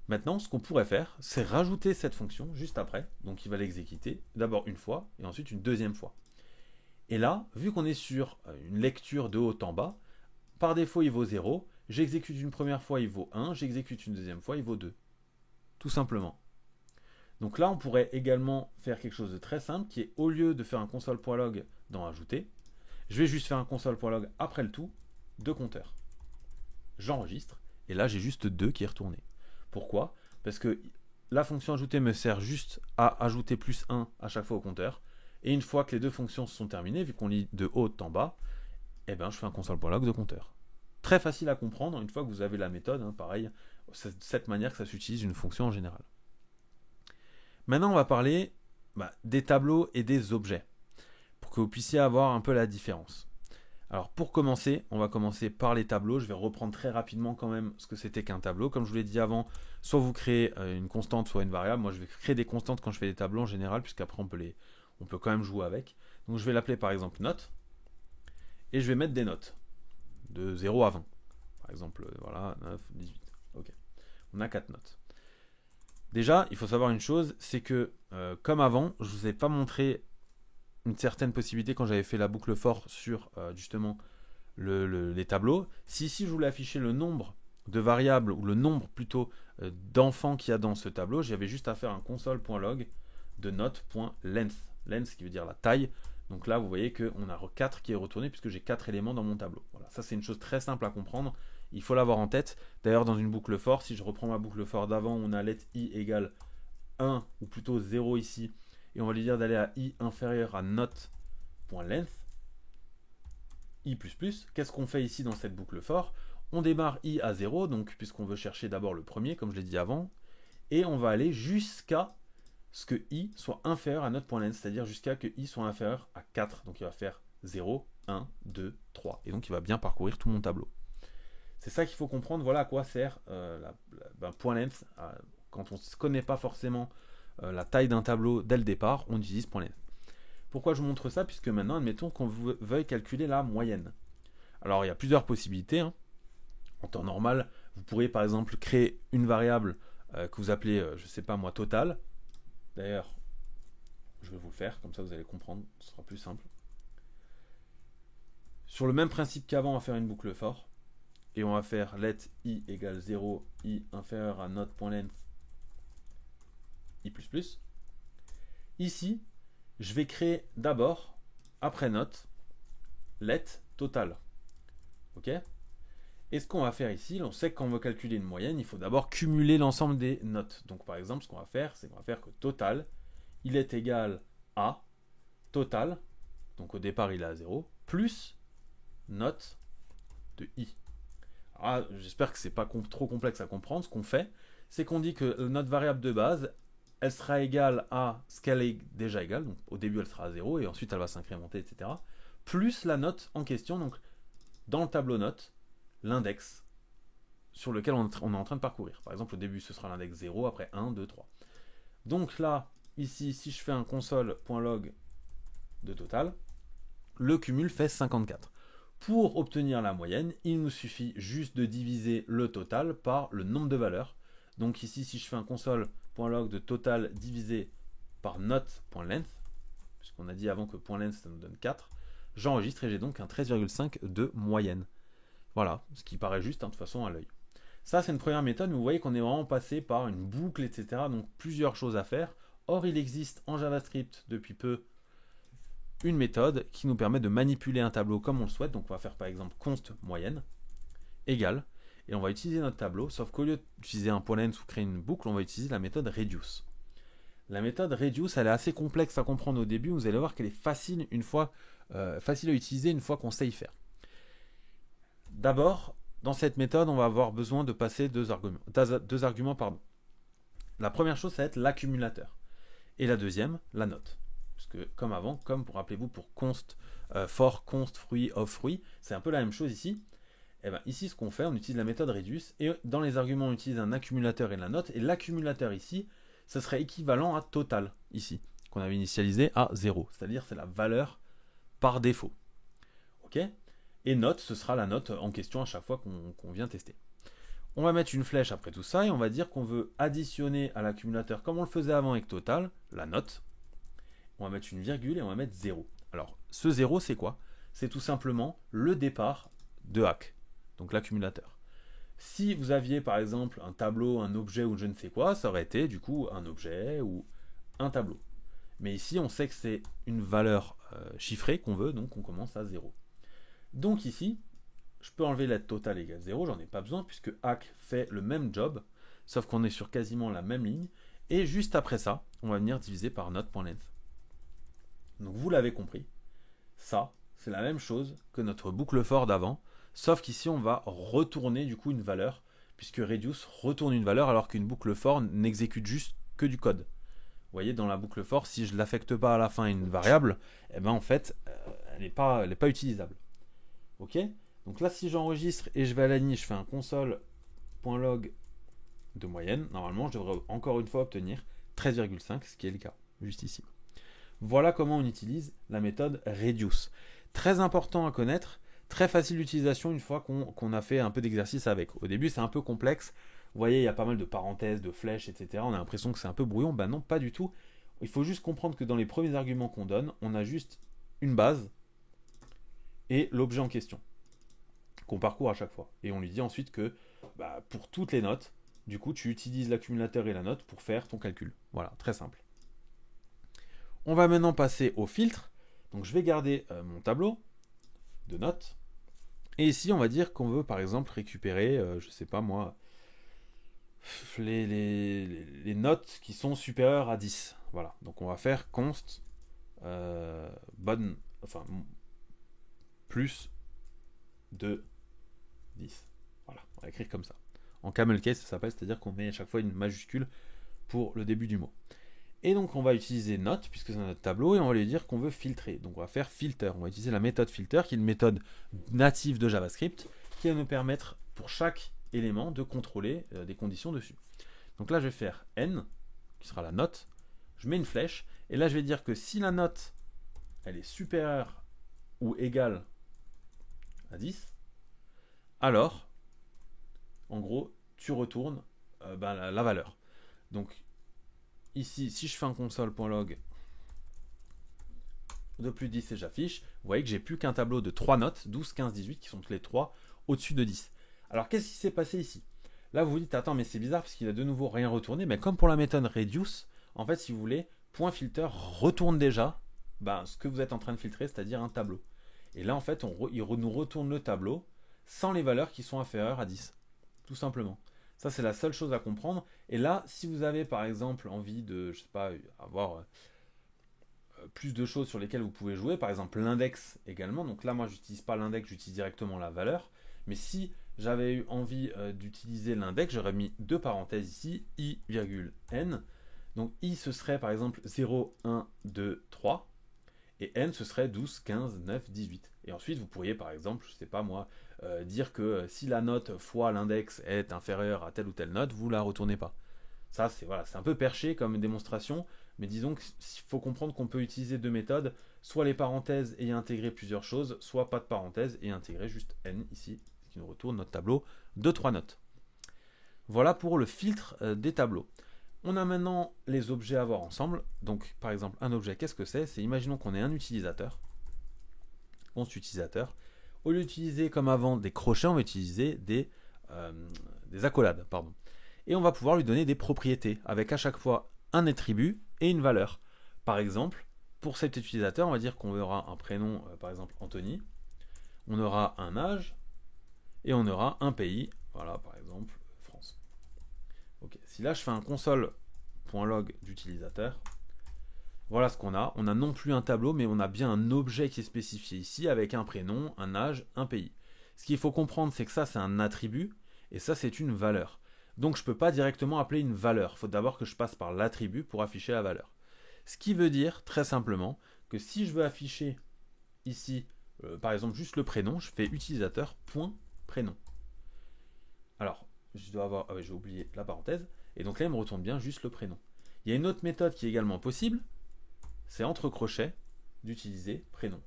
Maintenant, ce qu'on pourrait faire, c'est rajouter cette fonction juste après. Donc il va l'exécuter d'abord une fois et ensuite une deuxième fois. Et là, vu qu'on est sur une lecture de haut en bas, par défaut il vaut 0, j'exécute une première fois, il vaut 1, j'exécute une deuxième fois, il vaut 2. Tout simplement. Donc là, on pourrait également faire quelque chose de très simple qui est, au lieu de faire un console.log dans ajouter, je vais juste faire un console.log après le tout de compteur. J'enregistre et là j'ai juste 2 qui est retourné. Pourquoi? Parce que la fonction ajouter me sert juste à ajouter plus 1 à chaque fois au compteur. Et une fois que les deux fonctions sont terminées, vu qu'on lit de haut en bas, eh ben, je fais un console.log de compteur. Très facile à comprendre une fois que vous avez la méthode, hein, pareil, c'est de cette manière que ça s'utilise une fonction en général. Maintenant, on va parler des tableaux et des objets, pour que vous puissiez avoir un peu la différence. Alors pour commencer, on va commencer par les tableaux. Je vais reprendre très rapidement quand même ce que c'était qu'un tableau. Comme je vous l'ai dit avant, soit vous créez une constante, soit une variable. Moi je vais créer des constantes quand je fais des tableaux en général, puisqu'après on peut quand même jouer avec. Donc je vais l'appeler par exemple note, et je vais mettre des notes, de 0 à 20. Par exemple, voilà, 9, 18. Ok, on a 4 notes. Déjà, il faut savoir une chose, c'est que comme avant, je ne vous ai pas montré une certaine possibilité quand j'avais fait la boucle for sur justement les tableaux. Si ici je voulais afficher le nombre de variables, ou le nombre plutôt d'enfants qu'il y a dans ce tableau, j'avais juste à faire un console.log de note.length, length qui veut dire la taille. Donc là vous voyez qu'on a 4 qui est retourné puisque j'ai 4 éléments dans mon tableau. Voilà, ça c'est une chose très simple à comprendre, il faut l'avoir en tête. D'ailleurs dans une boucle for, si je reprends ma boucle for d'avant, on a let i égale 1 ou plutôt 0 ici, et on va lui dire d'aller à i inférieur à note.length, i++. Qu'est-ce qu'on fait ici dans cette boucle for? On démarre i à 0, donc puisqu'on veut chercher d'abord le premier, comme je l'ai dit avant, et on va aller jusqu'à ce que i soit inférieur à note.length, c'est-à-dire jusqu'à que i soit inférieur à 4. Donc il va faire 0, 1, 2, 3. Et donc il va bien parcourir tout mon tableau. C'est ça qu'il faut comprendre, voilà à quoi sert point length. Quand on ne connaît pas forcément la taille d'un tableau dès le départ, on utilise point length. Pourquoi je vous montre ça? Puisque maintenant, admettons qu'on veuille calculer la moyenne. Alors il y a plusieurs possibilités. En temps normal, vous pourriez par exemple créer une variable que vous appelez, je ne sais pas moi, total. D'ailleurs, je vais vous le faire, comme ça vous allez comprendre, ce sera plus simple. Sur le même principe qu'avant, on va faire une boucle for. Et on va faire let i égale 0, i inférieur à note.length, i++. Ici, je vais créer d'abord, après note, let total. Ok? Et ce qu'on va faire ici, on sait que quand on veut calculer une moyenne, il faut d'abord cumuler l'ensemble des notes. Donc par exemple, ce qu'on va faire, c'est qu'on va faire que total, il est égal à total, donc au départ il est à 0, plus note de i. J'espère que ce n'est pas trop complexe à comprendre. Ce qu'on fait, c'est qu'on dit que notre variable de base, elle sera égale à ce qu'elle est déjà égale. Donc au début, elle sera à 0 et ensuite elle va s'incrémenter, etc. Plus la note en question. Donc dans le tableau notes, l'index sur lequel on est en train de parcourir. Par exemple, au début, ce sera l'index 0, après 1, 2, 3. Donc là, ici, si je fais un console.log de total, le cumul fait 54. Pour obtenir la moyenne, il nous suffit juste de diviser le total par le nombre de valeurs. Donc ici, si je fais un console.log de total divisé par note.length, puisqu'on a dit avant que .length ça nous donne 4, j'enregistre et j'ai donc un 13,5 de moyenne. Voilà, ce qui paraît juste de toute façon à l'œil. Ça, c'est une première méthode, mais vous voyez qu'on est vraiment passé par une boucle, etc. Donc plusieurs choses à faire. Or, il existe en JavaScript depuis peu une méthode qui nous permet de manipuler un tableau comme on le souhaite. Donc on va faire par exemple const moyenne égale, et on va utiliser notre tableau, sauf qu'au lieu d'utiliser un .length ou créer une boucle, on va utiliser la méthode reduce. La méthode reduce, elle est assez complexe à comprendre au début, vous allez voir qu'elle est facile à utiliser une fois qu'on sait y faire. D'abord, dans cette méthode, on va avoir besoin de passer deux arguments. La première chose, ça va être l'accumulateur. Et la deuxième, la note. Parce que comme avant, rappelez-vous, pour const, for, const, fruit, of, fruit, c'est un peu la même chose ici. Et bien ici, ce qu'on fait, on utilise la méthode reduce, et dans les arguments, on utilise un accumulateur et la note, et l'accumulateur ici, ce serait équivalent à total, ici. qu'on avait initialisé à 0. C'est-à-dire c'est la valeur par défaut. Ok. Et note, ce sera la note en question à chaque fois qu'on vient tester. On va mettre une flèche après tout ça et on va dire qu'on veut additionner à l'accumulateur, comme on le faisait avant avec total, la note. On va mettre une virgule et on va mettre 0. Alors, ce 0, c'est quoi? C'est tout simplement le départ de hack, donc l'accumulateur. Si vous aviez par exemple un tableau, un objet ou je ne sais quoi, ça aurait été du coup un objet ou un tableau. Mais ici, on sait que c'est une valeur chiffrée qu'on veut, donc on commence à 0. Donc ici, je peux enlever lettre totale égale 0, j'en ai pas besoin puisque hack fait le même job, sauf qu'on est sur quasiment la même ligne. Et juste après ça, on va venir diviser par note.length. Donc vous l'avez compris, ça, c'est la même chose que notre boucle for d'avant, sauf qu'ici on va retourner du coup une valeur, puisque reduce retourne une valeur alors qu'une boucle for n'exécute juste que du code. Vous voyez, dans la boucle for, si je ne l'affecte pas à la fin à une variable, eh ben en fait, elle n'est pas utilisable. Ok. Donc là, si j'enregistre et je vais à la ligne, je fais un console.log de moyenne, normalement, je devrais encore une fois obtenir 13,5, ce qui est le cas, juste ici. Voilà comment on utilise la méthode reduce. Très important à connaître, très facile d'utilisation une fois qu'on a fait un peu d'exercice avec. Au début, c'est un peu complexe. Vous voyez, il y a pas mal de parenthèses, de flèches, etc. On a l'impression que c'est un peu brouillon. Ben non, pas du tout. Il faut juste comprendre que dans les premiers arguments qu'on donne, on a juste une base et l'objet en question qu'on parcourt à chaque fois. Et on lui dit ensuite que pour toutes les notes, du coup, tu utilises l'accumulateur et la note pour faire ton calcul. Voilà, très simple. On va maintenant passer au filtre. Donc je vais garder mon tableau de notes. Et ici, on va dire qu'on veut par exemple récupérer, je ne sais pas moi, les notes qui sont supérieures à 10. Voilà. Donc on va faire const plus de 10. Voilà, on va écrire comme ça. En camel case, ça s'appelle, c'est-à-dire qu'on met à chaque fois une majuscule pour le début du mot. Et donc on va utiliser note, puisque c'est notre tableau, et on va lui dire qu'on veut filtrer. Donc on va faire filter. On va utiliser la méthode filter, qui est une méthode native de JavaScript, qui va nous permettre pour chaque élément de contrôler des conditions dessus. Donc là je vais faire n, qui sera la note. Je mets une flèche, et là je vais dire que si la note elle est supérieure ou égale à 10, alors en gros tu retournes la valeur. Donc ici, si je fais un console.log de plus de 10 et j'affiche, vous voyez que j'ai plus qu'un tableau de 3 notes, 12, 15, 18, qui sont toutes les 3 au-dessus de 10. Alors qu'est-ce qui s'est passé ici? Là vous vous dites, attends mais c'est bizarre parce qu'il a de nouveau rien retourné, mais comme pour la méthode reduce, en fait si vous voulez, .filter retourne déjà ce que vous êtes en train de filtrer, c'est-à-dire un tableau. Et là en fait il nous retourne le tableau sans les valeurs qui sont inférieures à 10, tout simplement. Ça, c'est la seule chose à comprendre. Et là, si vous avez par exemple envie de, je sais pas, avoir plus de choses sur lesquelles vous pouvez jouer, par exemple l'index également. Donc là, moi, j'utilise pas l'index, j'utilise directement la valeur. Mais si j'avais eu envie d'utiliser l'index, j'aurais mis deux parenthèses ici, i,n. Donc i, ce serait par exemple 0, 1, 2, 3. Et n, ce serait 12, 15, 9, 18. Et ensuite, vous pourriez par exemple, je sais pas moi, dire que si la note fois l'index est inférieure à telle ou telle note, vous la retournez pas. Ça, c'est un peu perché comme démonstration, mais disons qu'il faut comprendre qu'on peut utiliser deux méthodes, soit les parenthèses et y intégrer plusieurs choses, soit pas de parenthèses et intégrer juste n ici, ce qui nous retourne notre tableau de 3 notes. Voilà pour le filtre des tableaux. On a maintenant les objets à voir ensemble. Donc par exemple un objet, qu'est-ce que c'est? C'est, imaginons qu'on ait un utilisateur, const utilisateur. Au lieu d'utiliser comme avant des crochets, on va utiliser des accolades. Pardon. Et on va pouvoir lui donner des propriétés avec à chaque fois un attribut et une valeur. Par exemple, pour cet utilisateur, on va dire qu'on aura un prénom, par exemple Anthony, on aura un âge et on aura un pays, voilà par exemple France. Okay. Si là je fais un console.log d'utilisateur, voilà ce qu'on a. On a non plus un tableau, mais on a bien un objet qui est spécifié ici avec un prénom, un âge, un pays. Ce qu'il faut comprendre, c'est que ça, c'est un attribut et ça, c'est une valeur. Donc, je ne peux pas directement appeler une valeur. Il faut d'abord que je passe par l'attribut pour afficher la valeur. Ce qui veut dire, très simplement, que si je veux afficher ici, par exemple, juste le prénom, je fais utilisateur.prénom. Alors, je dois avoir... Ah oui, j'ai oublié la parenthèse. Et donc là, il me retourne bien juste le prénom. Il y a une autre méthode qui est également possible, c'est entre crochets d'utiliser prénom.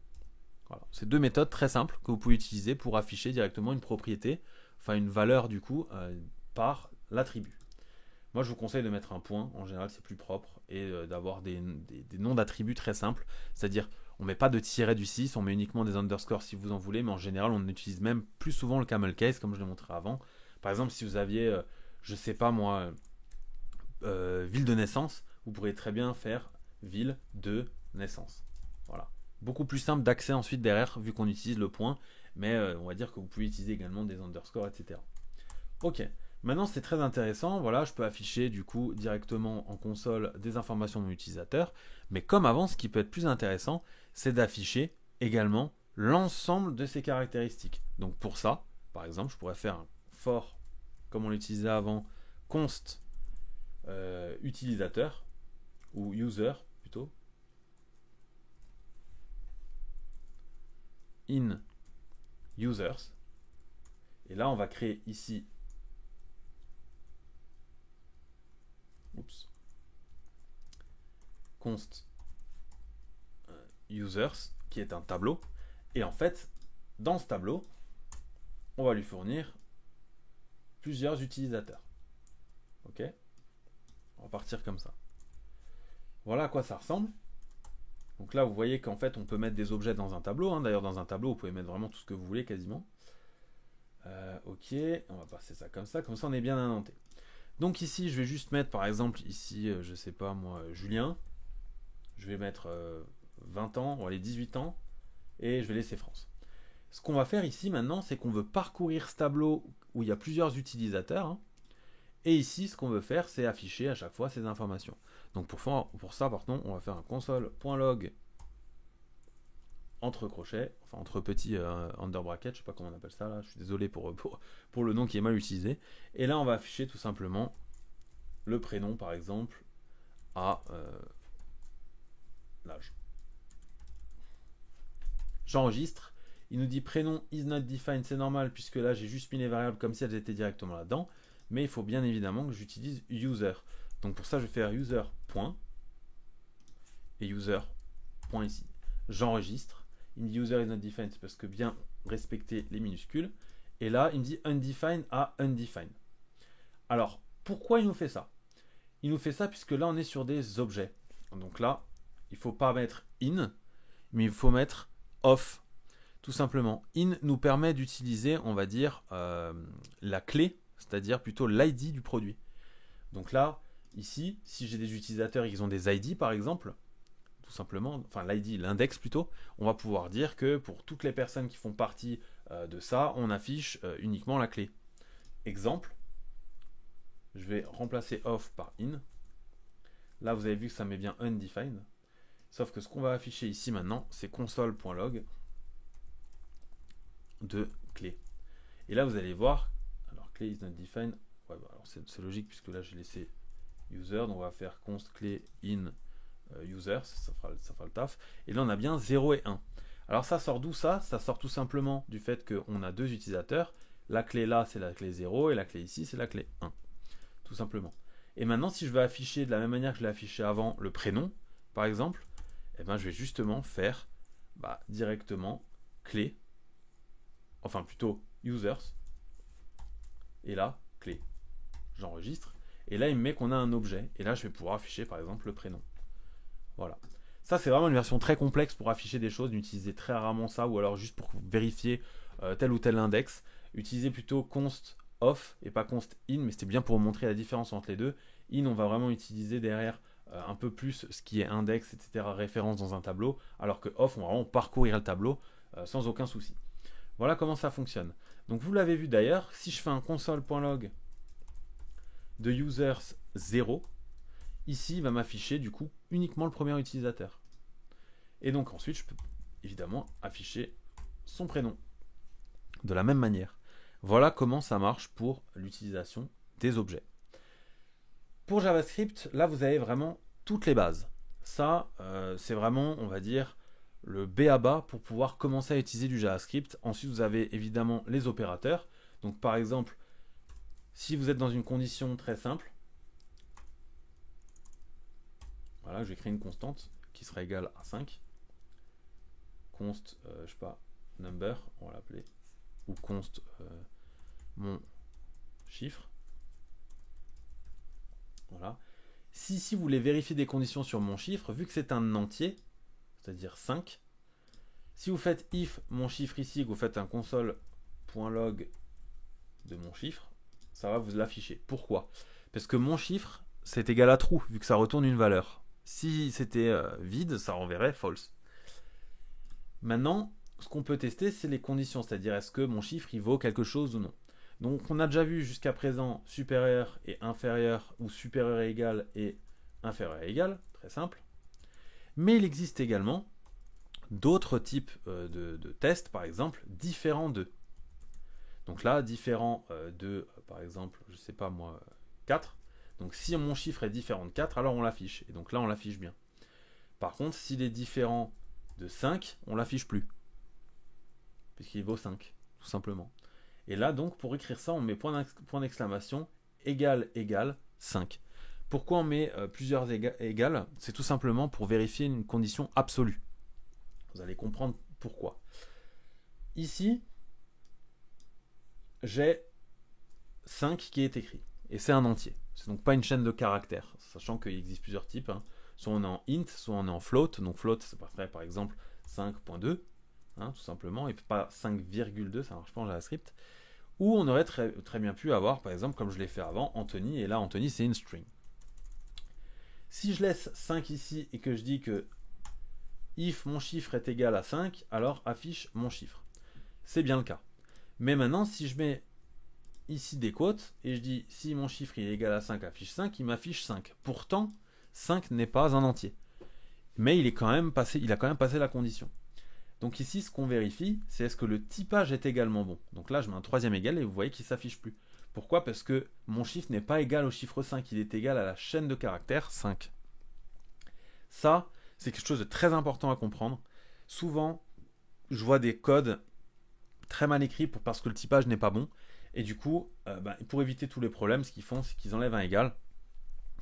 Voilà. C'est deux méthodes très simples que vous pouvez utiliser pour afficher directement une propriété, enfin une valeur du coup, par l'attribut. Moi je vous conseille de mettre un point, en général c'est plus propre, et d'avoir des noms d'attributs très simples, c'est-à-dire on ne met pas de tiret du 6, on met uniquement des underscores si vous en voulez, mais en général on utilise même plus souvent le camel case comme je l'ai montré avant. Par exemple si vous aviez, je sais pas moi, ville de naissance, vous pourriez très bien faire ville de naissance. Voilà. Beaucoup plus simple d'accès ensuite derrière vu qu'on utilise le point, mais on va dire que vous pouvez utiliser également des underscores, etc. Ok, maintenant c'est très intéressant, voilà, je peux afficher du coup directement en console des informations de mon utilisateur, mais comme avant, ce qui peut être plus intéressant, c'est d'afficher également l'ensemble de ses caractéristiques. Donc pour ça, par exemple, je pourrais faire un for, comme on l'utilisait avant, const utilisateur, ou user plutôt, in users, et là on va créer ici const users qui est un tableau, et en fait dans ce tableau on va lui fournir plusieurs utilisateurs. Ok, on va partir comme ça. Voilà à quoi ça ressemble. Donc là vous voyez qu'en fait on peut mettre des objets dans un tableau, hein. D'ailleurs dans un tableau vous pouvez mettre vraiment tout ce que vous voulez quasiment. Ok, on va passer ça, comme ça on est bien indenté. Donc ici je vais juste mettre par exemple ici, je sais pas moi, Julien, je vais mettre 20 ans, ou allez 18 ans, et je vais laisser France. Ce qu'on va faire ici maintenant, c'est qu'on veut parcourir ce tableau où il y a plusieurs utilisateurs, hein, et ici ce qu'on veut faire c'est afficher à chaque fois ces informations. Donc pour ça pardon, on va faire un console.log entre crochets, enfin entre petits under bracket, je sais pas comment on appelle ça là, je suis désolé pour le nom qui est mal utilisé, et là on va afficher tout simplement le prénom par exemple à l'âge. J'enregistre, il nous dit prénom is not defined, c'est normal puisque là j'ai juste mis les variables comme si elles étaient directement là-dedans, mais il faut bien évidemment que j'utilise user. Donc pour ça je vais faire user point et user point ici. J'enregistre, il me dit user is not defined parce que bien respecter les minuscules, et là il me dit undefined à undefined. Alors pourquoi il nous fait ça? Il nous fait ça puisque là on est sur des objets. Donc là il ne faut pas mettre in, mais il faut mettre off. Tout simplement, in nous permet d'utiliser, on va dire, la clé, c'est-à-dire plutôt l'ID du produit. Donc là, ici, si j'ai des utilisateurs qui ont des ID par exemple, tout simplement, enfin l'ID, l'index plutôt, on va pouvoir dire que pour toutes les personnes qui font partie de ça, on affiche uniquement la clé. Exemple, je vais remplacer off par in. Là, vous avez vu que ça met bien undefined. Sauf que ce qu'on va afficher ici maintenant, c'est console.log de clé. Et là, vous allez voir, alors clé is not defined, ouais, bah, c'est logique puisque là, j'ai laissé user, donc on va faire const clé in user, ça fera le taf. Et là, on a bien 0 et 1. Alors, ça sort d'où ça? Ça sort tout simplement du fait qu'on a deux utilisateurs. La clé là, c'est la clé 0 et la clé ici, c'est la clé 1. Tout simplement. Et maintenant, si je veux afficher de la même manière que je l'ai affiché avant le prénom, par exemple, eh ben, je vais justement faire directement clé, enfin plutôt users, et là, clé. J'enregistre, et là, il me met qu'on a un objet, et là, je vais pouvoir afficher par exemple le prénom. Voilà. Ça, c'est vraiment une version très complexe pour afficher des choses. N'utilisez très rarement ça, ou alors juste pour vérifier tel ou tel index. Utilisez plutôt const off et pas const in, mais c'était bien pour vous montrer la différence entre les deux. In, on va vraiment utiliser derrière un peu plus ce qui est index, etc., référence dans un tableau, alors que off, on va vraiment parcourir le tableau sans aucun souci. Voilà comment ça fonctionne. Donc vous l'avez vu d'ailleurs, si je fais un console.log de users 0, ici il va m'afficher du coup uniquement le premier utilisateur. Et donc ensuite je peux évidemment afficher son prénom de la même manière. Voilà comment ça marche pour l'utilisation des objets. Pour JavaScript, là vous avez vraiment toutes les bases. Ça, c'est vraiment, on va dire, le B à bas pour pouvoir commencer à utiliser du JavaScript. Ensuite, vous avez évidemment les opérateurs. Donc par exemple, si vous êtes dans une condition très simple, voilà, je vais créer une constante, qui sera égal à 5. Const, je sais pas, number, on va l'appeler, ou const mon chiffre. Voilà. Si vous voulez vérifier des conditions sur mon chiffre, vu que c'est un entier, c'est-à-dire 5, si vous faites if mon chiffre ici, que vous faites un console.log de mon chiffre, ça va vous l'afficher. Pourquoi? Parce que mon chiffre, c'est égal à true, vu que ça retourne une valeur. Si c'était vide, ça renverrait false. Maintenant, ce qu'on peut tester, c'est les conditions, c'est-à-dire est-ce que mon chiffre, il vaut quelque chose ou non. Donc, on a déjà vu jusqu'à présent supérieur et inférieur, ou supérieur et égal et inférieur et égal, très simple. Mais il existe également d'autres types de tests, par exemple, différents de. Donc là, différent de, par exemple, je sais pas moi, 4. Donc si mon chiffre est différent de 4, alors on l'affiche. Et donc là, on l'affiche bien. Par contre, s'il est différent de 5, on l'affiche plus. Puisqu'il vaut 5, tout simplement. Et là, donc, pour écrire ça, on met point d'exclamation, égal, égal, 5. Pourquoi on met plusieurs égales? C'est tout simplement pour vérifier une condition absolue. Vous allez comprendre pourquoi. Ici, j'ai 5 qui est écrit. Et c'est un entier. C'est donc pas une chaîne de caractères. Sachant qu'il existe plusieurs types. Soit on est en int, soit on est en float. Donc float, c'est par exemple 5.2. Tout simplement. Et pas 5,2. Ça marche pas en JavaScript. Ou on aurait très bien pu avoir, par exemple, comme je l'ai fait avant, Anthony. Et là, Anthony, c'est une string. Si je laisse 5 ici et que je dis que if mon chiffre est égal à 5, alors affiche mon chiffre. C'est bien le cas. Mais maintenant, si je mets ici des quotes et je dis si mon chiffre est égal à 5, affiche 5, il m'affiche 5. Pourtant, 5 n'est pas un entier. Mais il a quand même passé la condition. Donc ici, ce qu'on vérifie, c'est est-ce que le typage est également bon. Donc là, je mets un troisième égal et vous voyez qu'il ne s'affiche plus. Pourquoi? Parce que mon chiffre n'est pas égal au chiffre 5, il est égal à la chaîne de caractères 5. Ça, c'est quelque chose de très important à comprendre. Souvent, je vois des codes très mal écrits parce que le typage n'est pas bon. Et du coup, pour éviter tous les problèmes, ce qu'ils font, c'est qu'ils enlèvent un égal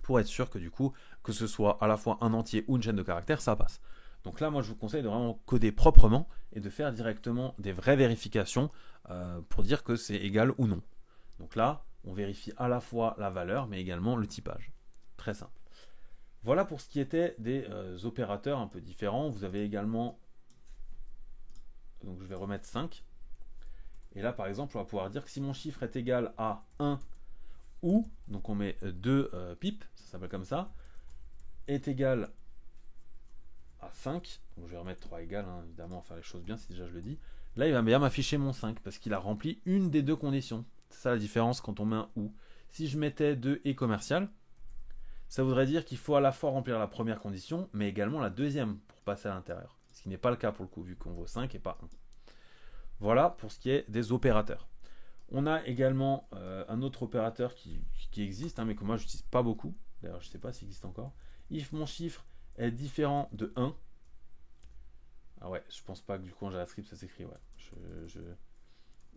pour être sûr que du coup, que ce soit à la fois un entier ou une chaîne de caractères, ça passe. Donc là, moi, je vous conseille de vraiment coder proprement et de faire directement des vraies vérifications pour dire que c'est égal ou non. Donc là, on vérifie à la fois la valeur, mais également le typage. Très simple. Voilà pour ce qui était des opérateurs un peu différents. Vous avez également, donc je vais remettre 5. Et là, par exemple, on va pouvoir dire que si mon chiffre est égal à 1 ou, donc on met 2 pips, ça s'appelle comme ça, est égal à 5, donc je vais remettre 3 égales, évidemment, faire les choses bien, si déjà je le dis. Là, il va bien m'afficher mon 5, parce qu'il a rempli une des deux conditions. C'est ça la différence quand on met un ou. Si je mettais 2 et commercial, ça voudrait dire qu'il faut à la fois remplir la première condition, mais également la deuxième pour passer à l'intérieur. Ce qui n'est pas le cas pour le coup, vu qu'on vaut 5 et pas 1. Voilà pour ce qui est des opérateurs. On a également un autre opérateur qui existe, mais que moi je n'utilise pas beaucoup. D'ailleurs, je ne sais pas s'il existe encore. If mon chiffre est différent de 1. Ah ouais, je pense pas que du coup en JavaScript ça s'écrit. Ouais.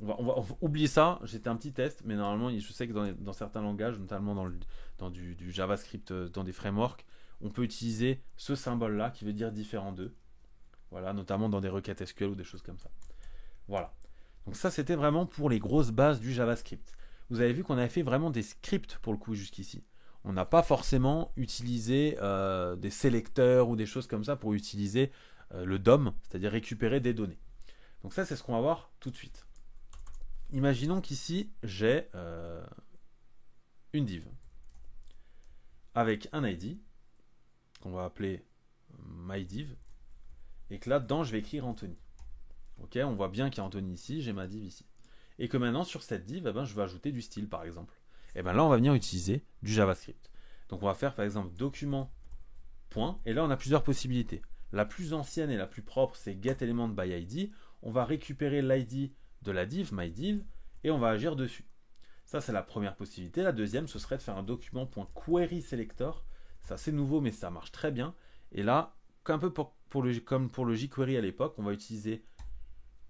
On va oublier ça. C'était un petit test, mais normalement, je sais que dans certains langages, notamment dans du JavaScript, dans des frameworks, on peut utiliser ce symbole-là qui veut dire différent de. Voilà, notamment dans des requêtes SQL ou des choses comme ça. Voilà. Donc ça, c'était vraiment pour les grosses bases du JavaScript. Vous avez vu qu'on avait fait vraiment des scripts pour le coup jusqu'ici. On n'a pas forcément utilisé des sélecteurs ou des choses comme ça pour utiliser le DOM, c'est-à-dire récupérer des données. Donc ça, c'est ce qu'on va voir tout de suite. Imaginons qu'ici, j'ai une div avec un ID qu'on va appeler myDiv et que là-dedans, je vais écrire Anthony. Ok, on voit bien qu'il y a Anthony ici, j'ai ma div ici. Et que maintenant, sur cette div, je vais ajouter du style, par exemple. Et bien là, on va venir utiliser du JavaScript. Donc, on va faire, par exemple, document, point. Et là, on a plusieurs possibilités. La plus ancienne et la plus propre, c'est getElementById. On va récupérer l'ID de la div, myDiv, et on va agir dessus. Ça, c'est la première possibilité. La deuxième, ce serait de faire un document.querySelector. Ça, c'est nouveau, mais ça marche très bien. Et là, un peu comme pour le jQuery à l'époque, on va utiliser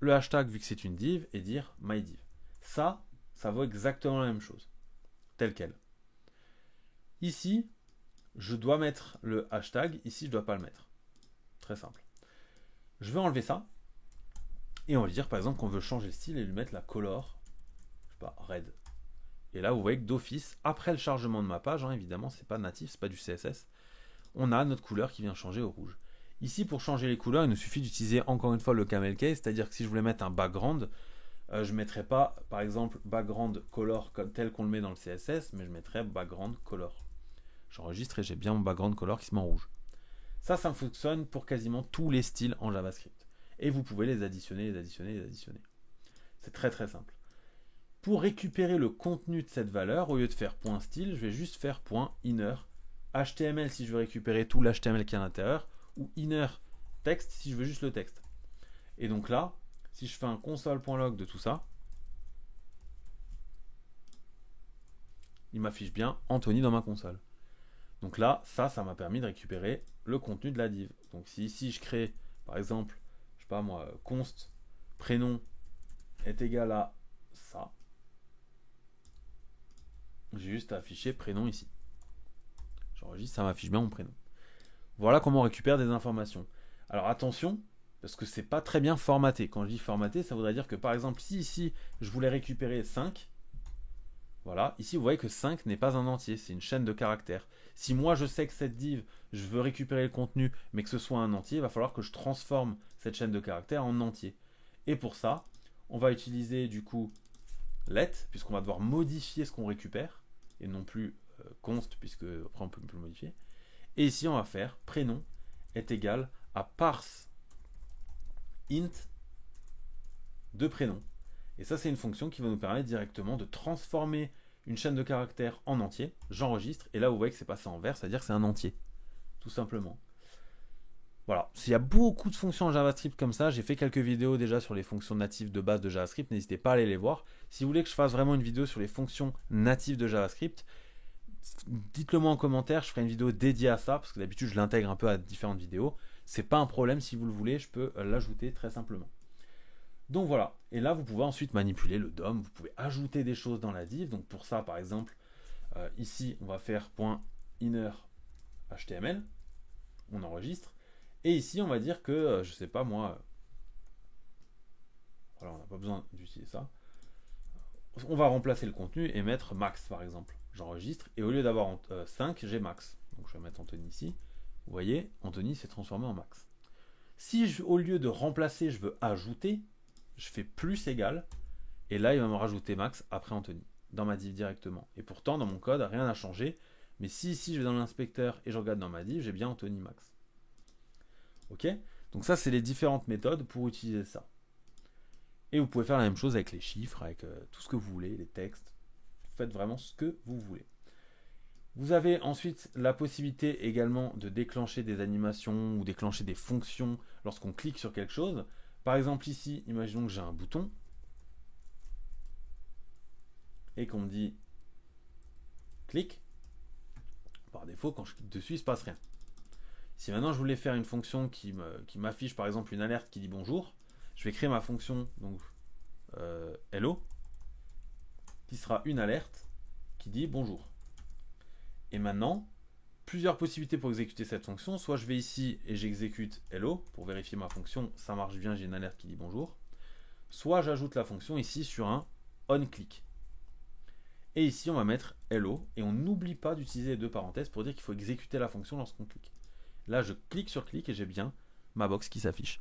le hashtag vu que c'est une div et dire myDiv. Ça vaut exactement la même chose, tel quel. Ici, je dois mettre le hashtag, ici je ne dois pas le mettre. très simple. Je vais enlever ça. Et on va lui dire par exemple qu'on veut changer le style et lui mettre la color, je sais pas, red. Et là vous voyez que d'office, après le chargement de ma page, hein, évidemment c'est pas natif, c'est pas du CSS, on a notre couleur qui vient changer au rouge. Ici pour changer les couleurs, il nous suffit d'utiliser encore une fois le camel case, c'est-à-dire que si je voulais mettre un background, je ne mettrais pas par exemple background color tel qu'on le met dans le CSS, mais je mettrais background color. J'enregistre et j'ai bien mon background color qui se met en rouge. Ça fonctionne pour quasiment tous les styles en JavaScript. Et vous pouvez les additionner, les additionner, les additionner. C'est très très simple. Pour récupérer le contenu de cette valeur, au lieu de faire .style, je vais juste faire .inner HTML si je veux récupérer tout l'HTML qui est à l'intérieur, ou inner text si je veux juste le texte. Et donc là, si je fais un console.log de tout ça, il m'affiche bien Anthony dans ma console. Donc là, ça m'a permis de récupérer le contenu de la div. Donc si ici je crée, par exemple, je sais pas moi, const prénom est égal à ça, j'ai juste à afficher prénom ici. J'enregistre, ça m'affiche bien mon prénom. Voilà comment on récupère des informations. Alors attention, parce que c'est pas très bien formaté. Quand je dis formaté, ça voudrait dire que par exemple, si ici je voulais récupérer 5, voilà, ici vous voyez que 5 n'est pas un entier, c'est une chaîne de caractères. Si moi je sais que cette div, je veux récupérer le contenu, mais que ce soit un entier, il va falloir que je transforme cette chaîne de caractères en entier. Et pour ça, on va utiliser du coup let, puisqu'on va devoir modifier ce qu'on récupère, et non plus const, puisque après on peut le modifier. Et ici on va faire prénom est égal à parse int de prénom. Et ça c'est une fonction qui va nous permettre directement de transformer une chaîne de caractères en entier. J'enregistre et là vous voyez que c'est passé en vert, c'est-à-dire que c'est un entier, tout simplement. Voilà, s'il y a beaucoup de fonctions en JavaScript comme ça, j'ai fait quelques vidéos déjà sur les fonctions natives de base de JavaScript, n'hésitez pas à aller les voir. Si vous voulez que je fasse vraiment une vidéo sur les fonctions natives de JavaScript, dites-le moi en commentaire, je ferai une vidéo dédiée à ça, parce que d'habitude je l'intègre un peu à différentes vidéos. C'est pas un problème, si vous le voulez, je peux l'ajouter très simplement. Donc voilà, et là vous pouvez ensuite manipuler le DOM, vous pouvez ajouter des choses dans la div. Donc pour ça par exemple, ici on va faire .inner HTML, on enregistre, et ici on va dire que, je sais pas moi, voilà on n'a pas besoin d'utiliser ça, on va remplacer le contenu et mettre max par exemple. J'enregistre et au lieu d'avoir 5, j'ai max. Donc je vais mettre Anthony ici. Vous voyez, Anthony s'est transformé en max. Si au lieu de remplacer, je veux ajouter, je fais plus égal. Et là, il va me rajouter max après Anthony dans ma div directement. Et pourtant, dans mon code, rien n'a changé. Mais si ici, je vais dans l'inspecteur et je regarde dans ma div, j'ai bien Anthony max. Ok? Donc ça, c'est les différentes méthodes pour utiliser ça. Et vous pouvez faire la même chose avec les chiffres, avec tout ce que vous voulez, les textes. Faites vraiment ce que vous voulez. Vous avez ensuite la possibilité également de déclencher des animations ou déclencher des fonctions lorsqu'on clique sur quelque chose. Par exemple ici, imaginons que j'ai un bouton et qu'on me dit clique. Par défaut, quand je clique dessus, il ne se passe rien. Si maintenant je voulais faire une fonction qui m'affiche par exemple une alerte qui dit bonjour, je vais créer ma fonction donc hello qui sera une alerte qui dit bonjour. Et maintenant, plusieurs possibilités pour exécuter cette fonction. Soit je vais ici et j'exécute hello pour vérifier ma fonction, ça marche bien, j'ai une alerte qui dit bonjour. Soit j'ajoute la fonction ici sur un onClick. Et ici, on va mettre hello et on n'oublie pas d'utiliser les deux parenthèses pour dire qu'il faut exécuter la fonction lorsqu'on clique. Là, je clique sur clic et j'ai bien ma box qui s'affiche.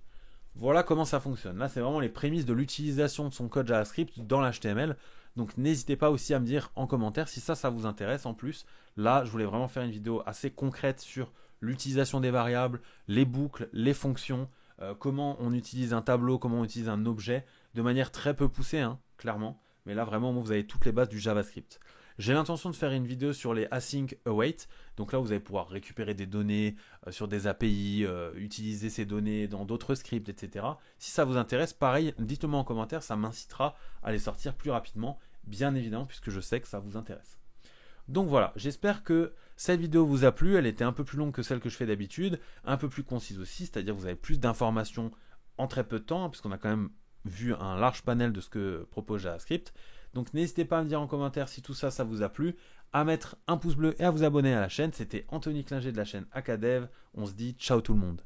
Voilà comment ça fonctionne. Là, c'est vraiment les prémices de l'utilisation de son code JavaScript dans l'HTML. Donc, n'hésitez pas aussi à me dire en commentaire si ça vous intéresse. En plus, là, je voulais vraiment faire une vidéo assez concrète sur l'utilisation des variables, les boucles, les fonctions, comment on utilise un tableau, comment on utilise un objet, de manière très peu poussée, hein, clairement. Mais là, vraiment, vous avez toutes les bases du JavaScript. J'ai l'intention de faire une vidéo sur les async await. Donc là, vous allez pouvoir récupérer des données sur des API, utiliser ces données dans d'autres scripts, etc. Si ça vous intéresse, pareil, dites-le moi en commentaire, ça m'incitera à les sortir plus rapidement, bien évidemment, puisque je sais que ça vous intéresse. Donc voilà, j'espère que cette vidéo vous a plu. Elle était un peu plus longue que celle que je fais d'habitude, un peu plus concise aussi, c'est-à-dire que vous avez plus d'informations en très peu de temps, puisqu'on a quand même vu un large panel de ce que propose JavaScript. Donc n'hésitez pas à me dire en commentaire si tout ça vous a plu, à mettre un pouce bleu et à vous abonner à la chaîne. C'était Anthony Klinger de la chaîne Acadev. On se dit ciao tout le monde.